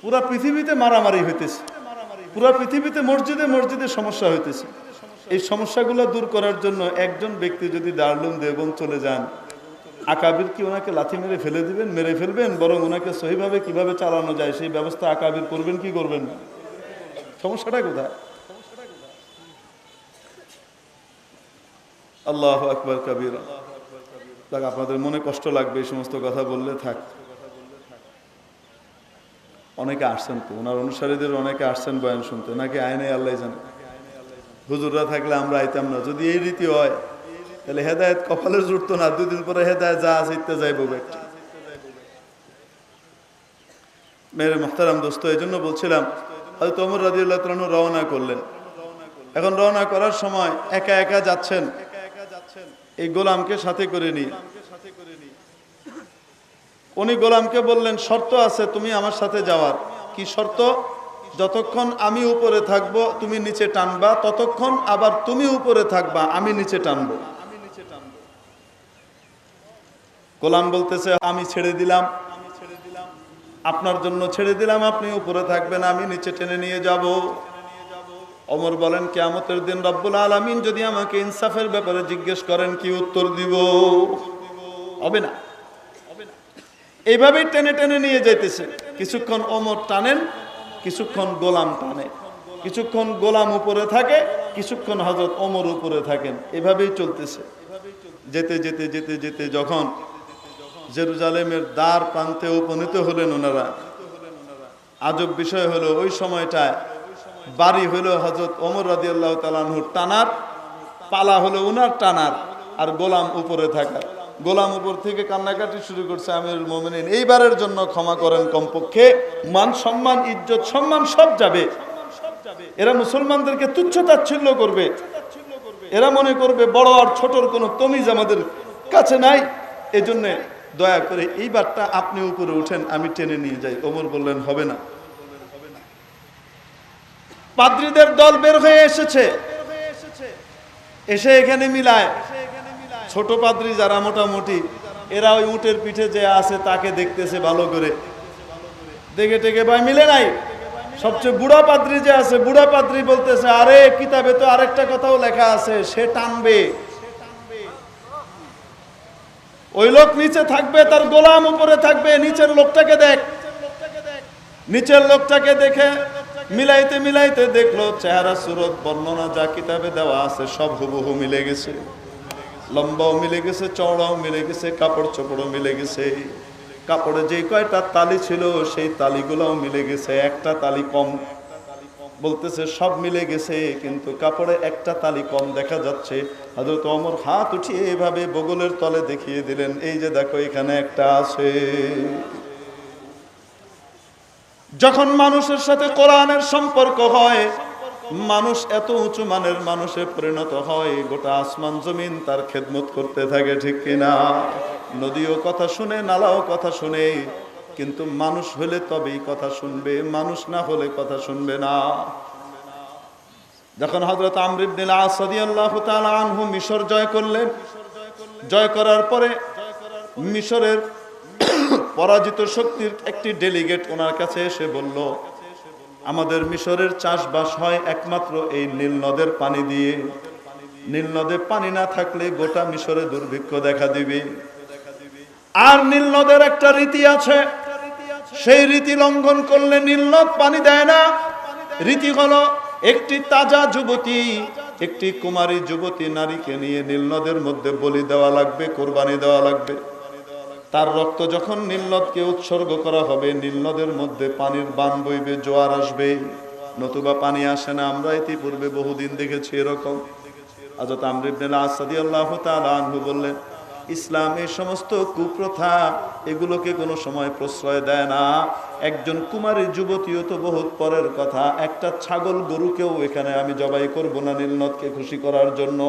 পুরা পৃথিবীতে মারামারি হইতেছে, পুরা পৃথিবীতে মসজিদে মসজিদে সমস্যা হইতেছে। এই সমস্যাগুলো দূর করার জন্য একজন ব্যক্তি যদি দারুল দেওবন্দ চলে যান, আকাবির কি ওনাকে লাথি মেরে ফেলে দিবেন? মেরে ফেলবেন? বরং ওনাকে সহিভাবে কিভাবে চালানো যায় সেই ব্যবস্থা আকাবির করবেন কি করবেন না? সমস্যাটা কোথায়? আল্লাহু আকবার কাবীরা। দেখ, আপনাদের মনে কষ্ট লাগবে এই সমস্ত কথা বললে। থাক, অনেকে আসছেন তো, ওনার অনুসারীদের অনেকে আসছেন বয়ান শুনতে, নাকি আইনে আল্লাহ জানে। হুজুররা থাকলে আমরা আইতাম না। যদি এই রীতি হয় তাহলে হেদায়েত কপালে জুটতো না। দুদিন পরে হেদায়েত যা আছে ইত্যা যাইব ব্যক্তি। মেরে মুহতারাম দোস্ত, এই জন্য বলছিলাম, হযরত ওমর রাদিয়াল্লাহু তাআলা আনহু রওনা করলেন। এখন রওনা করার সময় একা একা যাচ্ছেন, এই গোলামকে সাথে করে নিয়ে। উনি গোলামকে বললেন, শর্ত আছে তুমি আমার সাথে যাওয়ার। কি শর্ত? যতক্ষণ আমি উপরে থাকবো তুমি নিচে টানবা, ততক্ষণ আবার তুমি উপরে থাকবা, আমি নিচে টানবো। গোলাম বলতেছে, আমি ছেড়ে দিলাম, আপনার জন্য ছেড়ে দিলাম, আপনি উপরে থাকবেন, আমি নিচে টেনে নিয়ে যাব। ওমর বলেন, কিয়ামতের দিন রব্বুল আলামিন যদি আমাকে ইনসাফের ব্যাপারে জিজ্ঞেস করেন, কি উত্তর দিব? হবে না। এইভাবেই টেনে টেনে নিয়ে যাইতেছে। কিছুক্ষণ ওমর টানেন, কিছুক্ষণ গোলাম টানে, কিছুক্ষণ গোলাম উপরে থাকে, কিছুক্ষণ হযরত ওমর উপরে থাকেন। এভাবেই চলতেছে। যেতে যেতে যেতে যেতে যখন জেরুজালেমের দ্বার প্রান্তে উপনীত হলেন ওনারা, আজব বিষয় হলো ওই সময়টায় বাড়ি হলো হযরত ওমর রাদিয়াল্লাহু তাআলা আনহুর টানার, পালা হলো উনার টানার, আর গোলাম উপরে থাকার। গোলাম উপর থেকে কান্নাকাটি শুরু করছে, আমিরুল মুমিনিন এইবারের জন্য ক্ষমা করেন, কমপক্ষে মান সম্মান ইজ্জত সম্মান সব যাবে। এরা মুসলমানদেরকে তুচ্ছ তাচ্ছিল্য করবে, এরা মনে করবে বড় আর ছোটর কোনো তমিজ আমাদের কাছে নাই। এজন্য দয়া করে এইবারটা আপনি উপরে উঠেন, আমি টেনে নিয়ে যাই। ওমর বললেন, হবে না। পাদ্রীদের দল বের হয়ে এসেছে, এসে এখানে মিলায়। ছোট পাদ্রী যারা মোটামুটি, এরা ওই উটের পিঠে যে আছে তাকে দেখতেছে ভালো করে, দেখে টেকে ভাই মিলে নাই। সবচেয়ে বুড়া পাদ্রী যে আছে, বুড়া পাদ্রী বলতেছে, আরে কিতাবে তো আরেকটা কথাও লেখা আছে, সে টানবে, ওই লোক নিচে থাকবে, তার গোলাম উপরে থাকবে, নিচের লোকটাকে দেখ। নিচের লোকটাকে দেখে মিলাইতে মিলাইতে দেখলো চেহারা সুরত বর্ণনা যা কিতাবে দেওয়া আছে সব হুবহু মিলে গেছে। লম্বাও মিলে গেছে, চওড়াও মিলে গেছে, কাপড় চোপড়ও মিলে গেছে। কাপড়ে যে কয়টা তালি ছিল সেই তালিগুলোও মিলে গেছে, একটা তালি কম। বলতেছে সব মিলে গেছে, কিন্তু কাপড়ে একটা তালি কম দেখা যাচ্ছে। হযরত ওমর হাত উঠিয়ে এভাবে বগলের তলে দেখিয়ে দিলেন, এই যে দেখো এখানে একটা আছে। যখন মানুষের সাথে কোরআনের সম্পর্ক হয়, মানুষ এত উঁচু মানের মানুষে পরিণত হয়, গোটা আসমান জমিন তার খেদমত করতে থাকে, ঠিক কিনা? নদীও কথা শুনে, নালাও কথা শুনে, কিন্তু মানুষ হলে তবেই কথা শুনবে, মানুষ না হলে কথা শুনবে না। যখন হযরত আমর ইবনে আস রাদিয়াল্লাহু তাআলা আনহু মিশর জয় করলেন, জয় করার পরে মিশরের পরাজিত শক্তির একটি ডেলিগেট ওনার কাছে এসে বলল, আমাদের মিশরের চাষবাস হয় একমাত্র এই নীল নদের পানি দিয়ে। নীল নদে পানি না থাকলে গোটা মিশরে দুর্ভিক্ষ দেখা দিবে। আর নীল নদের একটা রীতি আছে, সেই রীতি লঙ্ঘন করলে নীল নদ পানি দেয় না। রীতি হলো একটি তাজা যুবতী, একটি কুমারী যুবতী নারীকে নিয়ে নীল নদের মধ্যে বলি দেওয়া লাগবে, কোরবানি দেওয়া লাগবে। তার রক্ত যখন নীল নদকে উৎসর্গ করা হবে, নীল নদের মধ্যে পানির বান বইবে, জোয়ার আসবে, নতুবা পানি আসে না। আমরা ইতিপূর্বে বহুদিন দেখেছি এরকম। হযরত আমর ইবনে আস রাদিয়াল্লাহু তাআলা আনহু বললেন, ইসলাম এই সমস্ত কুপ্রথা এগুলোকে কোনো সময় প্রশ্রয় দেয় না। একজন কুমারী যুবতীও তো বহুত পরের কথা, একটা ছাগল গরুকেও এখানে আমি জবাই করব না নীল নদকে খুশি করার জন্য।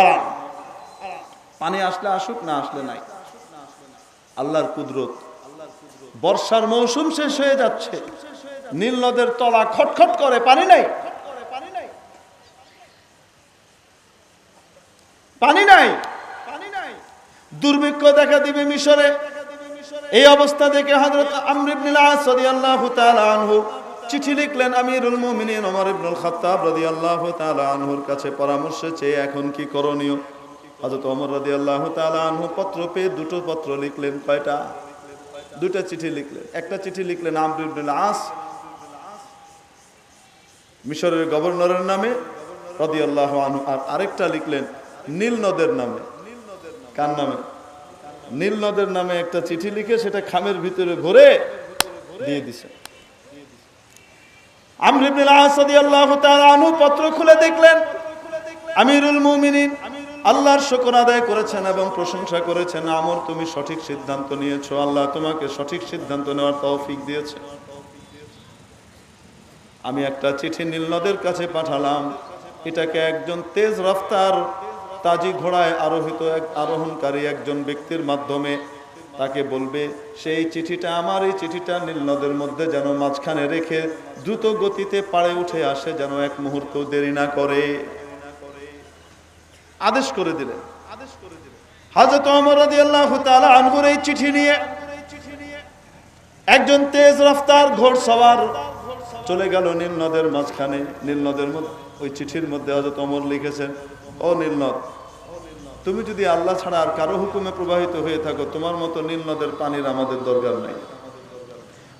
আরাম, পানি আসলে আসুক, না আসলে নাই। আল্লাহর কুদরত। বর্ষার মৌসুম শেষ হয়ে যাচ্ছে, নীল নদের তলা খটখট করে, পানি নাই, পানি নাই, দুর্ভিক্ষ দেখা দিবে মিশরে। এই অবস্থা দেখে হযরত আমর ইবনে আস রাদিয়াল্লাহু তাআলা আনহু চিঠি লিখলেন আমিরুল মুমিনিন ওমর ইবনুল খাত্তাব রাদিয়াল্লাহু তাআলা আনহুর কাছে পরামর্শ চেয়ে এখন কি করণীয়। হযরত ওমর রাদিয়াল্লাহু তাআলা আনহু পত্র পেয়ে দুটো পত্র লিখলেন। কয়টা? দুটো চিঠি লিখলেন। একটা চিঠি লিখলেন আমর ইবনুল আস মিশরের গভর্নরের নামে রাদিয়াল্লাহু আনহু, আর আরেকটা লিখলেন নীল নদের নামে। কার নামে? নীল নদের নামে একটা চিঠি লিখে সেটা খামের ভিতরে ভরে দিয়ে দিছে। আমর ইবনে আল-আস রাদিয়াল্লাহু তাআলা আনহু পত্র খুলে দেখলেন আমিরুল মুমিনিন আল্লাহর শুকর আদায় করেছেন এবং প্রশংসা করেছেন, আমর তুমি সঠিক সিদ্ধান্ত নিয়েছো, আল্লাহ তোমাকে সঠিক সিদ্ধান্ত নেওয়ার তৌফিক দিয়েছে। আমি একটা চিঠি নীল নদের কাছে পাঠালাম, এটাকে একজন তেজ রফতার তাজি ঘোড়ায় আরোহণকারী একজন ব্যক্তির মাধ্যমে তাকে বলবে সেই চিঠিটা আমার, এই চিঠিটা নীল নদের মধ্যে যেন মাঝখানে রেখে দ্রুত গতিতে পাড়ে উঠে আসে, যেন এক মুহূর্ত দেরি না করে। আদেশ করে দিলেন। হযরত ওমর রাদিয়াল্লাহু তাআলা আনহুর এই চিঠি নিয়ে একজন তেজ রফতার ঘোড়সওয়ার চলে গেল নীল নদের মাঝখানে। নীল নদের মধ্যে ওই চিঠির মধ্যে হযরত ওমর লিখেছেন, ও নীল নদ, তুমি যদি আল্লাহ ছাড়া আর কারো হুকুমে প্রবাহিত হয়ে থাকো, তোমার মতো নীল নদের পানির আমাদের দরকার নাই।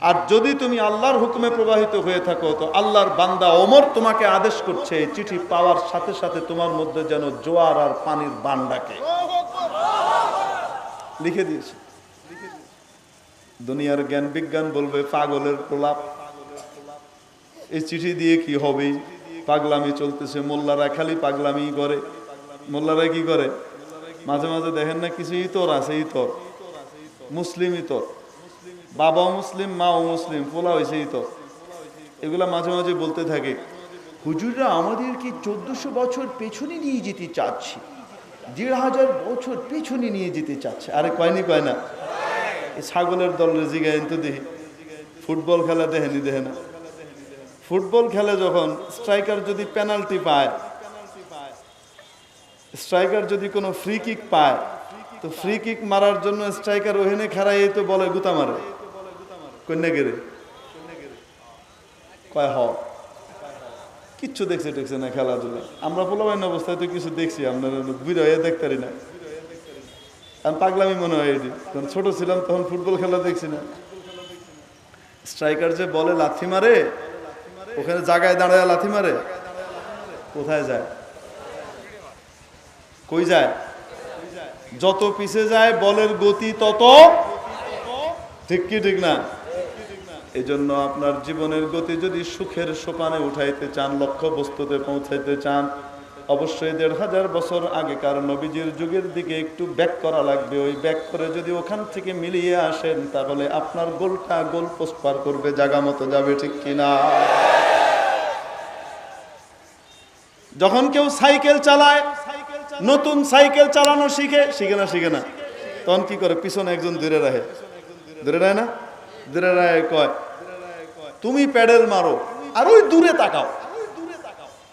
আর যদি তুমি আল্লাহর হুকুমে প্রবাহিত হয়ে থাকো, তো আল্লাহর বান্দা ওমর তোমাকে আদেশ করছে এই চিঠি পাওয়ার সাথে সাথে তোমার মধ্যে যেন জোয়ার আর পানির বান ডাকে। লিখে দিয়েছে। দুনিয়ার জ্ঞান বিজ্ঞান বলবে পাগলের প্রলাপ, এই চিঠি দিয়ে কি হবে, পাগলামি চলতেছে। মোল্লারা খালি পাগলামি করে। মোল্লারা কি করে? মাঝে মাঝে দেখেন না কিছু ইতর আছে, ইতর মুসলিম, ইতর বাবাও মুসলিম, মাও মুসলিম, পোলা হয়েছে ইতর। এগুলা মাঝে মাঝে বলতে থাকে, হুজুররা আমাদেরকে 1400 বছর পেছনে নিয়ে যেতে চাচ্ছে, 1500 বছর পেছনে নিয়ে যেতে চাচ্ছে। আরে কয়নি কয় না? এই ছাগলের দল রেজিগাইন তো দেখি ফুটবল খেলা দেখেনি, দেখে না? ফুটবল খেলে যখন স্ট্রাইকার যদি পেনাল্টি পায়, স্ট্রাইকার যদি কোনো ফ্রি কিক পায়, তো ফ্রি কিক মারার জন্য স্ট্রাইকার ওখানে খাড়াই তো বলে গুতা মারে, কন্যা গেরে কয় হ। কিচ্ছু দেখছে না খেলাধুলা। আমরা পোলাবাইন অবস্থায় তো কিছু দেখছি, আপনারা বুড়ো হয়ে দেখতে পারি না। আমি পাগলামি মনে হয় এটি, তখন ছোট ছিলাম তখন ফুটবল খেলা দেখছি না। স্ট্রাইকার যে বলে লাথি মারে, ওখানে জায়গায় দাঁড়ায় লাথি মারে, কোথায় যায়? কই যায়? যত পিছে যায় বলের গতি তত, ঠিক কি ঠিক না? এই জন্য আপনার জীবনের গতি যদি সুখের সোপানে উঠাইতে চান, লক্ষ্য বস্তুতে পৌঁছাইতে চান, অবশ্যই 1500 বছর আগেকার নবীজির যুগের দিকে একটু ব্যাক করা লাগবে। ওই ব্যাক করে যদি ওখান থেকে মিলিয়ে আসেন, তাহলে আপনার গোলটা গোল পোস্ট পার করবে, জায়গা মতো যাবে, ঠিক কিনা? যখন কেউ সাইকেল চালায়, নতুন সাইকেল চালানো শিখে না, তখন কি করে? পিছনে একজন দূরে রাখে না, দূরে রাখে কয় তুমি প্যাডেল মারো আর ওই দূরে তাকাও।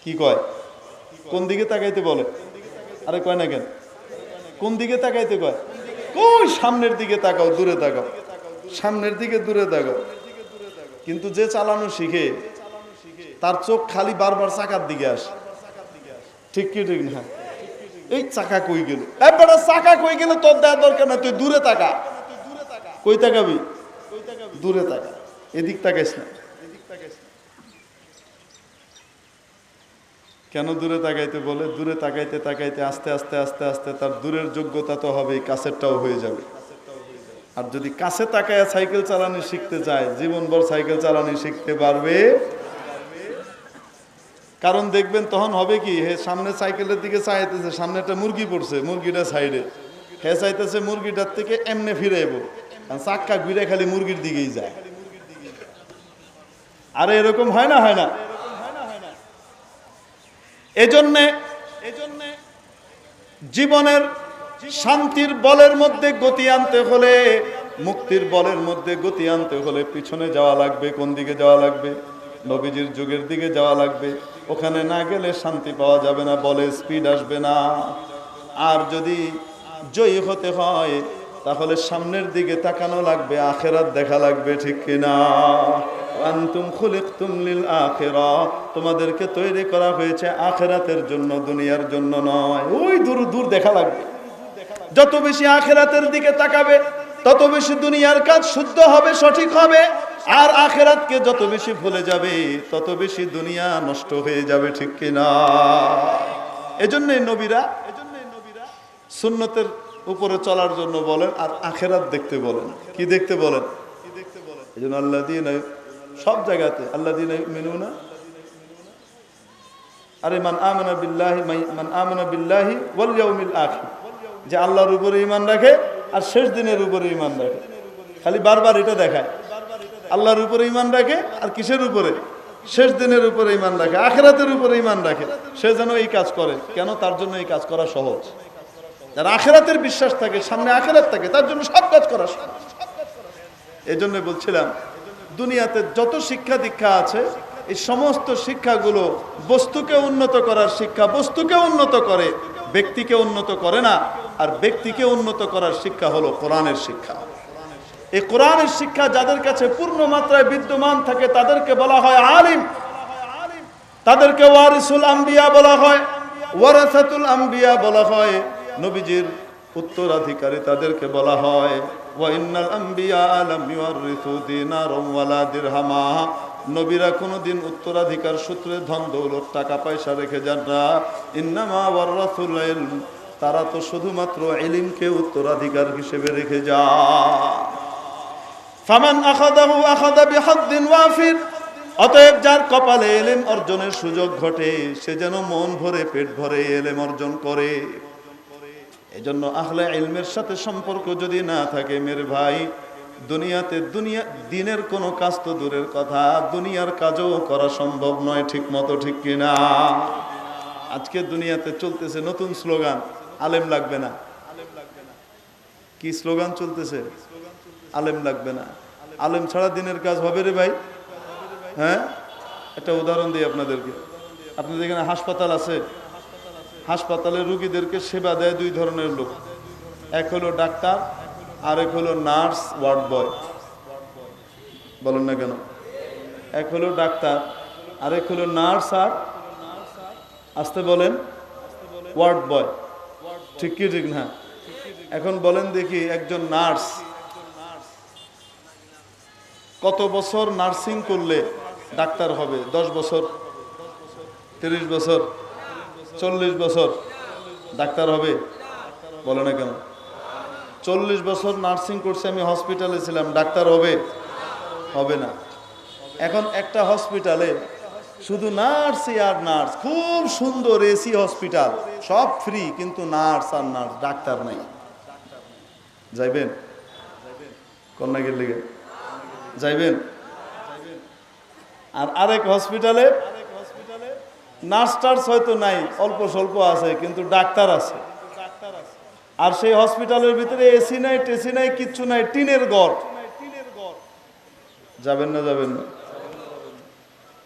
কি কয়? কোন দিকে তাকাইতে বলে? আরে কয় না কেন? কোন দিকে তাকাইতে কয়? কই সামনের দিকে তাকাও, দূরে তাকাও, সামনের দিকে দূরে তাকাও। কিন্তু যে চালানো শিখে তার চোখ খালি বারবার চাকার দিকে আসে, ঠিক কি ঠিক না? এই চাকা কই গেল, এবারে চাকা কই গেল তোর দেওয়ার দরকার না, তুই দূরে তাকা। কই তাকাবি? দূরে তাকা, এদিক তাকাইস না। কেন দূরে তাকাইতে বলে? দূরে তাকাইতে তাকাইতে আস্তে আস্তে আস্তে আস্তে তার দূরের যোগ্যতা তো হবে, কাছেরটাও হয়ে যাবে। আর যদি কাছে তাকায় সাইকেল চালানো শিখতে চায়, জীবনভর সাইকেল চালানো শিখতে পারবে। কারণ দেখবেন তখন হবে কি, হে সামনে সাইকেলের দিকে চাইতেছে, সামনে একটা মুরগি পড়ছে, মুরগিটা সাইডে, হে চাইতেছে মুরগিটার থেকে এমনে ফিরাইব, কারণ চাক্কা ঘুরে খালি মুরগির দিকেই যায়। আরে এরকম হয় না? হয় না? এজন্যে জীবনের শান্তির বলের মধ্যে গতি আনতে হলে, মুক্তির বলের মধ্যে গতি আনতে হলে পিছনে যাওয়া লাগবে। কোন দিকে যাওয়া লাগবে? নবীজির যুগের দিকে যাওয়া লাগবে। ওখানে না গেলে শান্তি পাওয়া যাবে না, বলে স্পিড আসবে না। আর যদি জয়ী হতে হয় তাহলে সামনের দিকে তাকানো লাগবে, আখেরাত দেখা লাগবে, ঠিক কিনা? আনতুম খুলিকতুম লিল আখিরাহ, তোমাদেরকে তৈরি করা হয়েছে আখিরাতের জন্য, দুনিয়ার জন্য নয়। ওই দূর দূর দেখা লাগবে। যত বেশি আখিরাতের দিকে তাকাবে তত বেশি দুনিয়ার কাজ শুদ্ধ হবে, সঠিক হবে। আর আখিরাতকে যত বেশি ভুলে যাবে তত বেশি দুনিয়া নষ্ট হয়ে যাবে, ঠিক কিনা? এজন্য নবীরা সুন্নতের উপরে চলার জন্য বলেন, আর আখেরাত দেখতে বলেন। কি দেখতে বলেন? এই জন্য আল্লাযীনা, সব জায়গাতে আল্লাযীনা ইউমিনুনা, আরে মান আমানা বিল্লাহি ওয়াল ইয়াউমিল আখির, যে আল্লাহর উপরে ঈমান রাখে আর শেষ দিনের উপরে ঈমান রাখে। খালি বারবার এটা দেখায়, আল্লাহর উপরে ঈমান রাখে আর কিসের উপরে? শেষ দিনের উপরে ঈমান রাখে, আখিরাতের উপরে ঈমান রাখে। সে যেন এই কাজ করে। কেন? তার জন্য এই কাজ করা সহজ। যার আখিরাতের বিশ্বাস থাকে, সামনে আখিরাত থাকে, তার জন্য সব কাজ করা সহজ। এই জন্য বলছিলাম, দুনিয়াতে যত শিক্ষা দীক্ষা আছে, এই সমস্ত শিক্ষাগুলো বস্তুকে উন্নত করার শিক্ষা, বস্তুকে উন্নত করে, ব্যক্তিকে উন্নত করে না। আর ব্যক্তিকে উন্নত করার শিক্ষা হলো কোরআনের শিক্ষা। এই কোরআনের শিক্ষা যাদের কাছে পূর্ণ মাত্রায় বিদ্যমান থাকে তাদেরকে বলা হয় আলিম, তাদেরকে ওয়ারিসুল আম্বিয়া বলা হয়, ওয়ারাসাতুল আম্বিয়া বলা হয়, নবীজির উত্তরাধিকারী তাদেরকে বলা হয়। ওয়া ইন্নাল আম্বিয়া লাম ইউরিসু দিনারাম ওয়ালা দিরহামা, নবীরা কোনোদিন উত্তরাধিকার সূত্রে ধন দৌলত টাকা পয়সা রেখে যান না। ইন্নামা ওয়ারাসুল ইলম, তারা তো শুধুমাত্র ইলমকে উত্তরাধিকার হিসেবে রেখে যায়। ফামান আখাযাহু আখাযা বিহাদ্দিন ওয়াফির, অতএব যার কপালে ইলম অর্জনের সুযোগ ঘটে সে যেন মন ভরে পেট ভরে ইলম অর্জন করে। এজন্য আহলে ইলমের সাথে সম্পর্ক যদি না থাকে মেরে ভাই, দুনিয়াতে দিনের কোনো কাজ তো দূরের কথা, দুনিয়ার কাজও করা সম্ভব নয় ঠিক মতো, ঠিক কিনা? আজকে দুনিয়াতে চলতেছে নতুন স্লোগান, আলেম লাগবে না। কি স্লোগান চলতেছে? আলেম লাগবে না। আলেম ছাড়া দিনের কাজ হবে রে ভাই? হ্যাঁ, একটা উদাহরণ দিই আপনাদেরকে। আপনাদের এখানে হাসপাতাল আছে, হাসপাতালে রুগীদেরকে সেবা দেয় দুই ধরনের লোক, এক হলো ডাক্তার আর এক হলো নার্স, ওয়ার্ড বয়। বলেন না কেন? এক হলো ডাক্তার আর এক হলো নার্স, আর আসতে বলেন ওয়ার্ড বয়। ঠিক কি ঠিক না? এখন বলেন দেখি, একজন নার্স কত বছর নার্সিং করলে ডাক্তার হবে? 10 বছর, 30 বছর, 40 বছর ডাক্তার হবে? বলে না কেন? 40 বছর নার্সিং করছে, আমি হসপিটালে ছিলাম, ডাক্তার হবে? হবে না। এখন একটা হসপিটালে শুধু নার্সই আর নার্স, খুব সুন্দর এসি হসপিটাল, সব ফ্রি, কিন্তু নার্স আর নার্স, ডাক্তার নাই। যাইবেন? কন্যাগের লিগে যাইবেন? আর আরেক হসপিটালে নার্স টার্স হয়তো নাই, অল্প স্বল্প আছে, কিন্তু ডাক্তার আছে। আর সেই হসপিটালের ভিতরে এসি নাই, টেসি নাই, কিচ্ছু নাই, টিনের ঘর। যাবেন না? যাবেন না?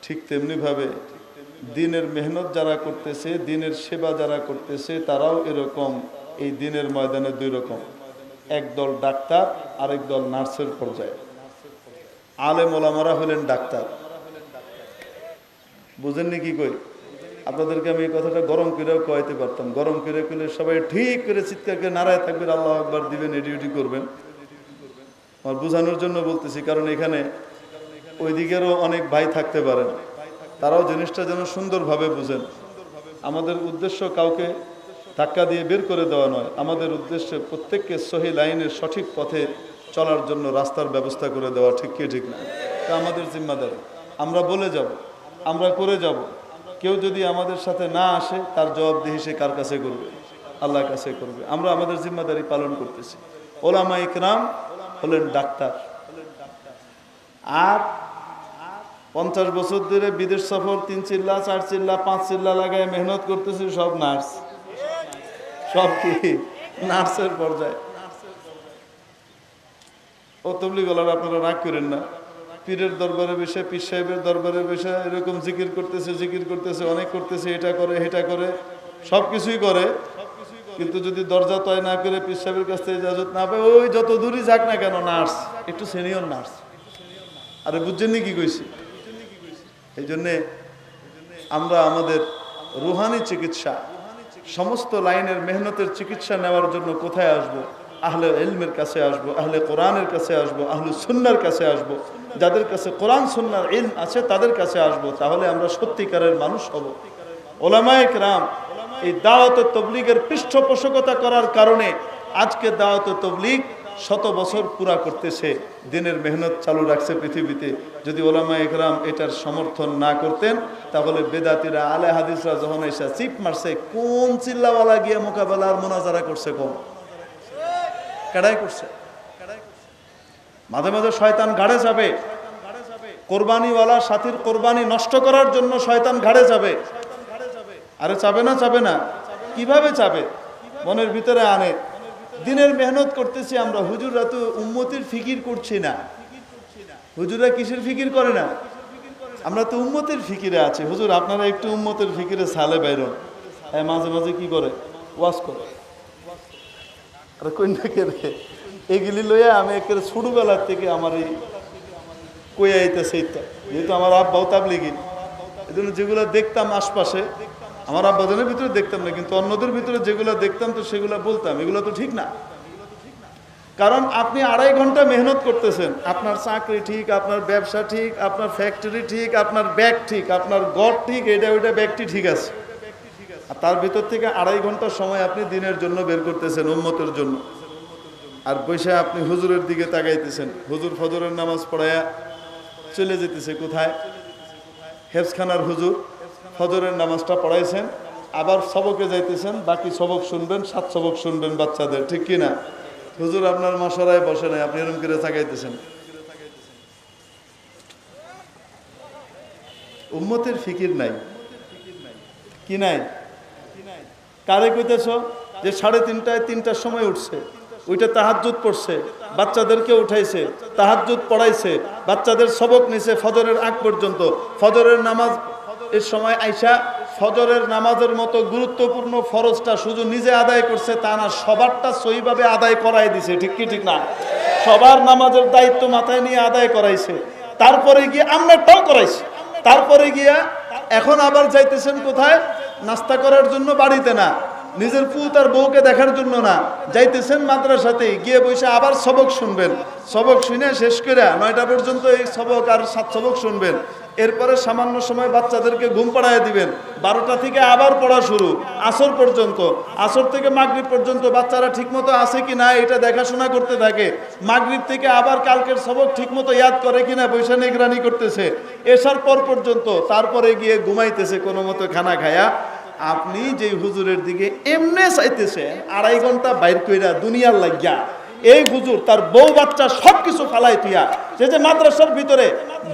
ঠিক তেমনি ভাবে দিনের মেহনত যারা করতেছে, দিনের সেবা যারা করতেছে, তারাও এরকম। এই দিনের ময়দানে দুই রকম, একদল ডাক্তার, আরেক দল নার্সের পর্যায়ে। আলেম ওলামারা হলেন ডাক্তার। বুঝেননি কি কই? আপনাদেরকে আমি এই কথাটা গরম করেও কইতে পারতাম, গরম করে কইলে সবাই ঠিক করে চিৎকার করে নারায় থাকবেন, আল্লাহু আকবার দিবেন, এডিউটি করবেন। আমার বোঝানোর জন্য বলতেছি, কারণ এখানে ওই দিকেরও অনেক ভাই থাকতে পারেন, তারাও জিনিসটা যেন সুন্দরভাবে বুঝেন। আমাদের উদ্দেশ্য কাউকে ধাক্কা দিয়ে বের করে দেওয়া নয়, আমাদের উদ্দেশ্য প্রত্যেককে সহি লাইনের সঠিক পথে চলার জন্য রাস্তার ব্যবস্থা করে দেওয়া। ঠিক কি ঠিক না? তা আমাদের জিম্মাদারি, আমরা বলে যাব, আমরা করে যাব। কেউ যদি আমাদের সাথে না আসে, তার জবাবদিহি সে কার কাছে করবে? আল্লাহর কাছে করবে। আমরা আমাদের জিম্মাদারি পালন করতেছি। ওলামা ইকরাম হলেন ডাক্তার। আর 50 বছর ধরে বিদেশ সফর, 3 চিল্লা 4 চিল্লা 5 চিল্লা লাগায় মেহনত করতেছি, সব নার্স। সব কি নার্সের পর্যায়ে। ও তবলিগ ওয়ালারা, আপনারা রাগ করেন না। পীরের দরবারে বসে, পীর সাহেবের দরবারে বসে এরকম জিকির করতেছে, অনেক করতেছে, এটা করে হেটা করে, সব কিছুই করে, কিন্তু যদি দরজা তয় না করে পীর সাহেবের কাছ থেকে ইজাজত না পায়, ওই যত দূরই যাক না কেন নার্স, একটু সিনিয়র নার্স। আরে বুঝছেননি কি কইছি? এই জন্যে আমরা আমাদের রুহানি চিকিৎসা, সমস্ত লাইনের মেহনতের চিকিৎসা নেওয়ার জন্য কোথায় আসবো? আহলে ইলমের কাছে আসবো, আহলে কোরআনের কাছে আসবো, আহলে সুন্নাহর কাছে আসবো। যাদের কাছে কোরআন সুন্নাহর ইলম আছে তাদের কাছে আসবো, তাহলে আমরা সত্যিকারের মানুষ হব। ওলামায়ে কেরাম এই দাওয়াত তবলিগের পৃষ্ঠপোষকতা করার কারণে আজকে দাওয়াত তবলিগ 100 বছর পুরা করতেছে, দিনের মেহনত চালু রাখছে পৃথিবীতে। যদি ওলামায়ে কেরাম এটার সমর্থন না করতেন তাহলে বেদাতিরা আলে হাদিসরা যখন এসে চিপ মারছে, কোন চিল্লাওয়ালা গিয়ে মোকাবেলার মোনাজারা করছে, কোন কেডাই করছে? মাঝে মাঝে শয়তান ঘাড়ে যাবে, কোরবানিওয়ালা সাথীর কোরবানি নষ্ট করার জন্য শয়তান ঘাড়ে যাবে। আরে চাবে না, চাবে না, কিভাবে চাবে? মনের ভিতরে আনে, দিনের মেহনত করতেছি আমরা, হুজুররা তো উম্মতের ফিকির করছি না। হুজুররা কিসের ফিকির করে না? আমরা তো উম্মতের ফিকিরে আছি। হুজুর আপনারা একটু উম্মতের ফিকিরে সালে বাইরন। মাঝে মাঝে কি করে? ওয়াজ করে। আরে কন্যাকে রে, এগুলি লইয়া আমি একেবারে ছোটবেলার থেকে আমার এই কই আইতেছে এইটা, যেহেতু আমার আব্বাও তাবলিগী, এই জন্য যেগুলো দেখতাম আশপাশে, আমার আব্বাদের ভিতরে দেখতাম না, কিন্তু অন্যদের ভিতরে যেগুলো দেখতাম তো সেগুলো বলতাম, এগুলো তো ঠিক না। কারণ আপনি 2.5 ঘন্টা মেহনত করতেছেন, আপনার চাকরি ঠিক, আপনার ব্যবসা ঠিক, আপনার ফ্যাক্টরি ঠিক, আপনার ব্যাগ ঠিক, আপনার গড় ঠিক, এটা ওইটা ব্যাগটি ঠিক আছে, আর তার ভিতর থেকে 2.5 ঘন্টা সময় আপনি দিনের জন্য বের করতেছেন, উম্মতের জন্য। আর বসে আপনি হুজুরের দিকে তাকাইতেছেন, হুজুর ফজরের নামাজ পড়ায়া চলে যেতেছে কোথায়? হেফজখানার হুজুর ফজরের নামাজটা পড়াইছেন, আবার সবকে যাইতেছেন, বাকি সবক শুনবেন, 7 সবক শুনবেন বাচ্চাদের, ঠিক কি না? হুজুর আপনার মশারায় বসে নাই, আপনি এরকম করে তাকাইতেছেন। উম্মতের ফিকির নাই, কি নাই? কারে কইতেছ যে 3:30টায় 3টার সময় উঠছে, ওইটা তাহাজ্জুদ পড়ছে, বাচ্চাদেরকে উঠাইছে, তাহাজ্জুদ পড়াইছে, বাচ্চাদের সবক নিছে ফজরের আগ পর্যন্ত। ফজরের নামাজ এর সময় আইসা ফজরের নামাজের মতো গুরুত্বপূর্ণ ফরজটা শুধু নিজে আদায় করছে তা না, সবারটা সহিভাবে আদায় করাই দিছে, ঠিক কি ঠিক না? সবার নামাজের দায়িত্ব মাথায় নিয়ে আদায় করাইছে, তারপরে গিয়ে আমরাটাও করাইছে। তারপরে গিয়া এখন আবার যাইতেছেন কোথায়? নাস্তা করার জন্য বাড়িতে না, নিজের পুত আর বউকে দেখার জন্য না, যাইতেছেন মাদ্রাসাতে, গিয়ে বসে আবার সবক শুনবেন। সবক শুনে শেষ করে 9টা পর্যন্ত এই সবক আর 7 সবক শুনবেন। এরপরে সামান্য সময় বাচ্চাদেরকে ঘুম পাড়ায় দিবেন, 12টা থেকে আবার পড়া শুরু আসর পর্যন্ত। আসর থেকে মাগরিব পর্যন্ত বাচ্চারা ঠিকমতো আছে কি না এটা দেখাশোনা করতে থাকে। মাগরিব থেকে আবার কালকের সবক ঠিকমতো ইয়াদ করে কিনা বৈশা নিগরানি করতেছে এশার পর পর্যন্ত। তারপরে গিয়ে ঘুমাইতেছে কোনো মতো খানা খায়া। আপনি যে হুজুরের দিকে এমনে চাইতেছেন 2.5 ঘন্টা বাইর কইরা দুনিয়ার লাগিয়া, এই হুজুর তার বউ বাচ্চা সবকিছু ফালাই তুইয়া যে মাদ্রাসার ভিতরে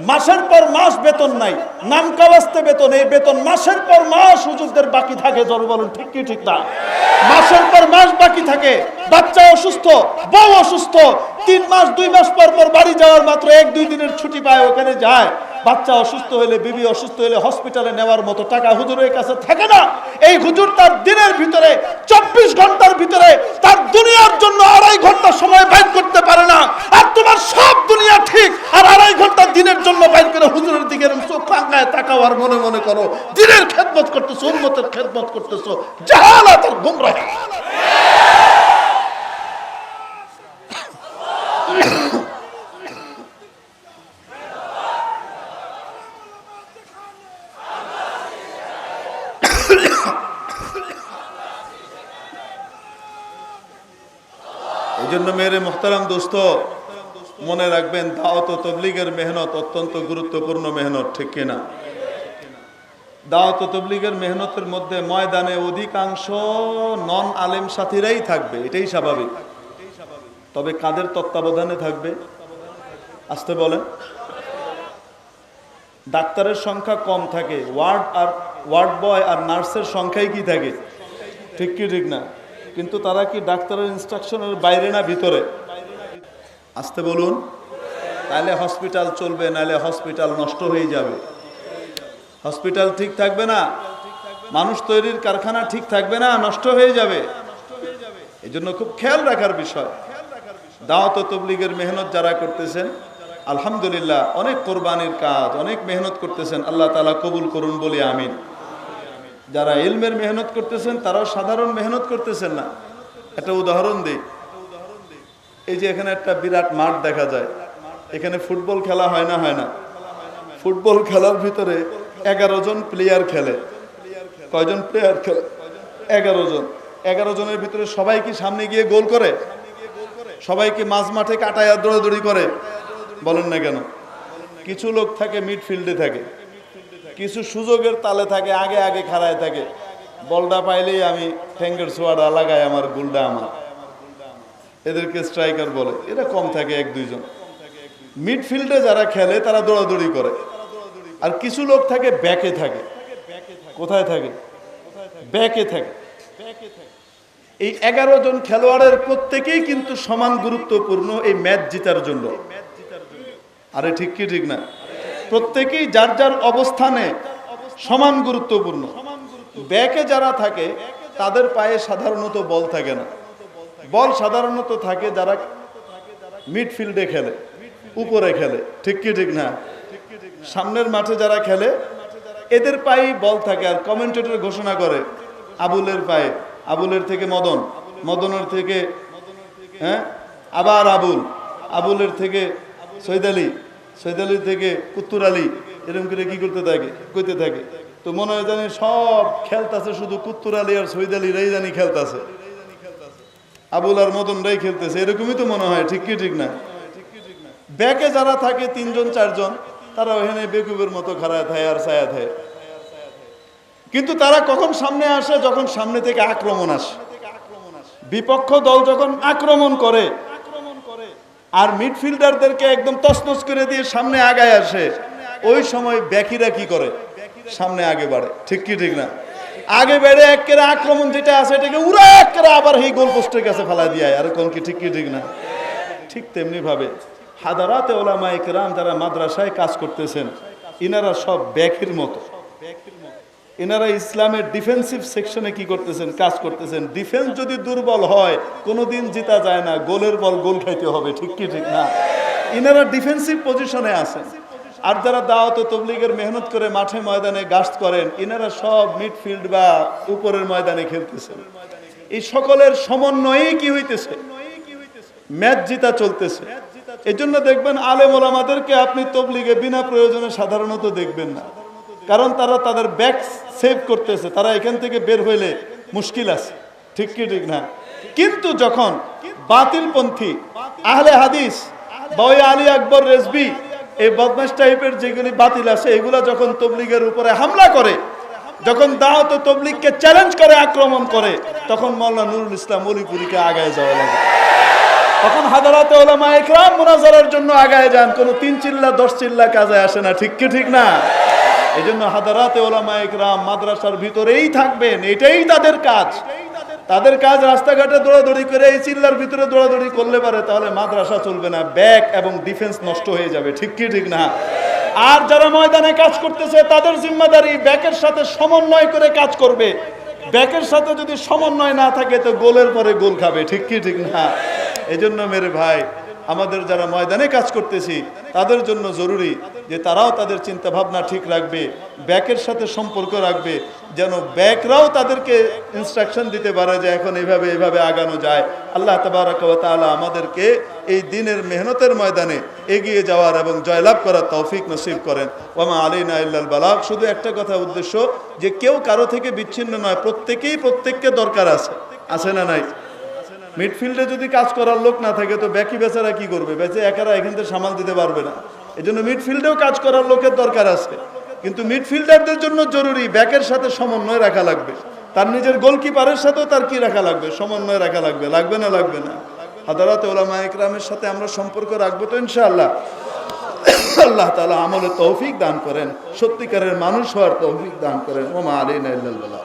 মাসের পর মাস বেতন নাই, নামকাওয়াস্তে বেতন, এই বেতন মাসের পর মাস হুজুরদের বাকি থাকে। জোর বলুন ঠিক কি ঠিক না? মাসের পর মাস বাকি থাকে, বাচ্চা অসুস্থ, বউ অসুস্থ, 3 মাস 2 মাস পর পর বাড়ি যাওয়ার মাত্র 1-2 দিনের ছুটি পায়, ওখানে যায়। বাচ্চা অসুস্থ হলে, বিবি অসুস্থ হলে হসপিটালে নেওয়ার মতো টাকা হুজুরের কাছে থাকে না। এই হুজুর তার দিনের ভিতরে 24 ঘন্টার ভিতরে তার দুনিয়ার জন্য 2.5 ঘন্টা সময় বাইর করতে পারে না। আর তোমার সব দুনিয়া ঠিক, আর 2.5 ঘন্টা দিনের জন্য বাইর করে হুজুরের দিকে চোখ রাঙায় তাকাও আর মনে মনে করো দিনের খেদমত করতেছো, উম্মতের খেদমত করতেছো। জাহালাত আর গুমরাহি। এই জন্য মেরে মুহতারাম দোস্ত, মনে রাখবেন দাওয়াত ও তবলিগের মেহনত অত্যন্ত গুরুত্বপূর্ণ মেহনত, ঠিক কিনা? দাওয়াত ও তবলিগের মেহনতের মধ্যে ময়দানে অধিকাংশ নন আলেম সাথীরাই থাকবে, এটাই স্বাভাবিক। তবে কাদের তত্ত্বাবধানে থাকবে? আসতে বলেন। ডাক্তারের সংখ্যা কম থাকে, ওয়ার্ড বয় আর নার্সের সংখ্যাই কি থাকে, ঠিক কি ঠিক না? কিন্তু তারা কি ডাক্তারের ইনস্ট্রাকশনের বাইরে না ভিতরে? আসতে বলুন। তাহলে হসপিটাল চলবে, নাহলে হসপিটাল নষ্ট হয়ে যাবে। হসপিটাল ঠিক থাকবে না, মানুষ তৈরির কারখানা ঠিক থাকবে না, নষ্ট হয়ে যাবে। এই জন্য খুব খেয়াল রাখার বিষয়। দাওয়াত ও তবলিগের মেহনত যারা করতেছেন, আলহামদুলিল্লাহ, অনেক কোরবানির কাজ, অনেক মেহনত করতেছেন, আল্লাহ তাআলা কবুল করুন বলি আমিন। যারা ইলমের মেহনত করতেছেন তারাও সাধারণ মেহনত করতেছেন না। একটা উদাহরণ দিই, এই যে এখানে একটা বিরাট মাঠ দেখা যায়, এখানে ফুটবল খেলা হয় না? হয় না? ফুটবল খেলার ভিতরে 11 জন প্লেয়ার খেলে। কয়জন প্লেয়ার খেলে? 11 জন। 11 জনের ভিতরে সবাই কি সামনে গিয়ে গোল করে? সবাইকে মাঝ মাঠে কাটায় দৌড়াদৌড়ি করে? বলেন না কেন? কিছু লোক থাকে মিডফিল্ডে থাকে, কিছু সুযোগের তালে থাকে, আগে আগে খাড়ায় থাকে, বলটা পাইলেই আমি ঠ্যাঙ্গের ছোয়াটা লাগাই, আমার গোলটা আমার। এদেরকে স্ট্রাইকার বলে। এরা কম থাকে 1-2 জন। মিডফিল্ডে যারা খেলে তারা দৌড়াদৌড়ি করে। আর কিছু লোক থাকে ব্যাকে থাকে। কোথায় থাকে? ব্যাকে থাকে। এই 11 জন খেলোয়াড়ের প্রত্যেকেই কিন্তু সমান গুরুত্বপূর্ণ এই ম্যাচ জেতার জন্য। আরে ঠিক কি ঠিক না? প্রত্যেকেই যার যার অবস্থানে সমান গুরুত্বপূর্ণ। ব্যাকে যারা থাকে তাদের পায়ে সাধারণত বল থাকে না। বল সাধারণত থাকে যারা মিডফিল্ডে খেলে, উপরে খেলে। ঠিক কি ঠিক না? সামনের মাঠে যারা খেলে এদের পায়েই বল থাকে। আর কমেন্টেটর ঘোষণা করে আবুলের পায়ে, আবুলের থেকে মদন, মদনের থেকে আবার আবুল, আবুলের থেকে সৈয়দ আলী, সৈয়দ আলীর থেকে কুত্তুর আলী, এরকম করে কি করতে থাকে, কইতে থাকে। তো মনে হয় জানি সব খেলতেছে, শুধু কুত্তুর আলী আর সৈয়দ আলী রাই জানি খেলতেছে, আবুল আর মদন রাই খেলতেছে, এরকমই তো মনে হয়। ঠিক কি ঠিক না? ব্যাকে যারা থাকে 3 জন 4 জন, তারা ওখানে বেকুবের মতো খাড়ায় থাকে আর ছায়া থাকে। কিন্তু তারা কখন সামনে আসে? যখন সামনে থেকে আক্রমণ আসে, বিপক্ষ দল যখন আক্রমণ করে আর মিডফিল্ডারদেরকে একদম তছনছ করে দিয়ে সামনে আগায় আসে, ওই সময় ব্যাকিরা কি করে? সামনে আগে বাড়ে। ঠিক কি ঠিক না? আগে বেড়ে একেবারে আক্রমণ যেটা আছে এটাকে উড়া একেবারে আবার এই গোল পোস্টের কাছে ফেলা দিয়ে আর কোন কি ঠিক কি ঠিক না? ঠিক তেমনি ভাবে হাদারাতে ওলামায়ে কেরাম যারা মাদ্রাসায় কাজ করতেছেন, ইনারা সব ব্যাকের মতো। এনারা ইসলামের ডিফেন্সিভ সেকশনে কি করতেছেন? কাজ করতেছেন। ডিফেন্স যদি দুর্বল হয় কোনোদিন জিতা যায় না, গোলের বল গোল খাইতে হবে। ঠিক কি ঠিক না? এনারা ডিফেন্সিভ পজিশনে আছেন। আর যারা দাওয়াত ও তাবলীগের মেহনত করে মাঠে ময়দানে গাস্ট করেন, এনারা সব মিডফিল্ড বা উপরের ময়দানে খেলতেছেন। এই সকলের সমন্বয়েই কি হইতেছে? ম্যাচ জিতা চলতেছে। এই জন্য দেখবেন আলেম ওলামাদেরকে আপনি তাবলীগে বিনা প্রয়োজনে সাধারণত দেখবেন না, কারণ তারা তাদের ব্যাক সেভ করতেছে, তারা এখান থেকে বের হইলে মুশকিল আছে। ঠিক কি ঠিক না? কিন্তু যখন বাতিলপন্থী আহলে হাদিস বা ওই আলী আকবর রেজবি, এই বদমাশ টাইপের যেগুলি বাতিল আছে, এগুলা যখন তাবলীগের উপরে হামলা করে, যখন দাওয়াত ও তাবলীগকে চ্যালেঞ্জ করে, আক্রমণ করে, তখন মাওলানা নুরুল ইসলাম অলিপুরীকে আগায় যাওয়া লাগে। তখন হাদারাতে ওলামায়ে কেরাম মুনাজারার জন্য আগায় যান। কোনো 3 চিল্লা 10 চিল্লা কাজে আসে না। ঠিক কি ঠিক না? এই জন্য হাদারাতে ওলামায়ে কেরাম মাদ্রাসার ভিতরেই থাকবেন, এটাই তাদের কাজ। তাদের কাজ রাস্তাঘাটে দৌড়াদৌড়ি করে এই চিল্লার ভিতরে দৌড়াদৌড়ি করলে পারে, তাহলে মাদ্রাসা চলবে না, ব্যাক এবং ডিফেন্স নষ্ট হয়ে যাবে। ঠিক কি ঠিক না? আর যারা ময়দানে কাজ করতেছে তাদের জিম্মাদারি ব্যাকের সাথে সমন্বয় করে কাজ করবে। ব্যাকের সাথে যদি সমন্বয় না থাকে তো গোলের পরে গোল খাবে। ঠিক কি ঠিক না? এই জন্য মেরে ভাই, আমাদের যারা ময়দানে কাজ করতেছি তাদের জন্য জরুরি যে তারাও তাদের চিন্তা ভাবনা ঠিক রাখবে, ব্যাকের সাথে সম্পর্ক রাখবে, যেন ব্যাকরাও তাদেরকে ইনস্ট্রাকশন দিতে পারে যে এখন এইভাবে এইভাবে আগানো যায়। আল্লাহ তাবারাক ওয়া তাআলা আমাদেরকে এই দিনের মেহনতের ময়দানে এগিয়ে যাওয়ার এবং জয়লাভ করার তৌফিক নসিব করেন। ওয়া মা আলাইনা ইল্লাল বালাগ। শুধু একটা কথা উদ্দেশ্য যে কেউ কারো থেকে বিচ্ছিন্ন নয়, প্রত্যেকেই প্রত্যেককে দরকার আছে। আছে না নাই? মিডফিল্ডে যদি কাজ করার লোক না থাকে তো ব্যাকি বেচারা কি করবে? বেঁচে একারা এখান থেকে সামাল দিতে পারবে না। এই জন্য মিডফিল্ডেও কাজ করার লোকের দরকার আছে। কিন্তু মিডফিল্ডারদের জন্য জরুরি ব্যাকের সাথে সমন্বয় রাখা লাগবে। তার নিজের গোলকিপারের সাথেও তার কি রাখা লাগবে? সমন্বয় রাখা লাগবে। লাগবে না? লাগবে না? হাদারাতে ওলামায়ে কেরামের সাথে আমরা সম্পর্ক রাখবো তো ইনশাআল্লাহ। আল্লাহ তাআলা আমলে তৌফিক দান করেন, সত্যিকারের মানুষ হওয়ার তৌফিক দান করেন। ওয়া মা আলাইনা ইল্লাল বালাগ।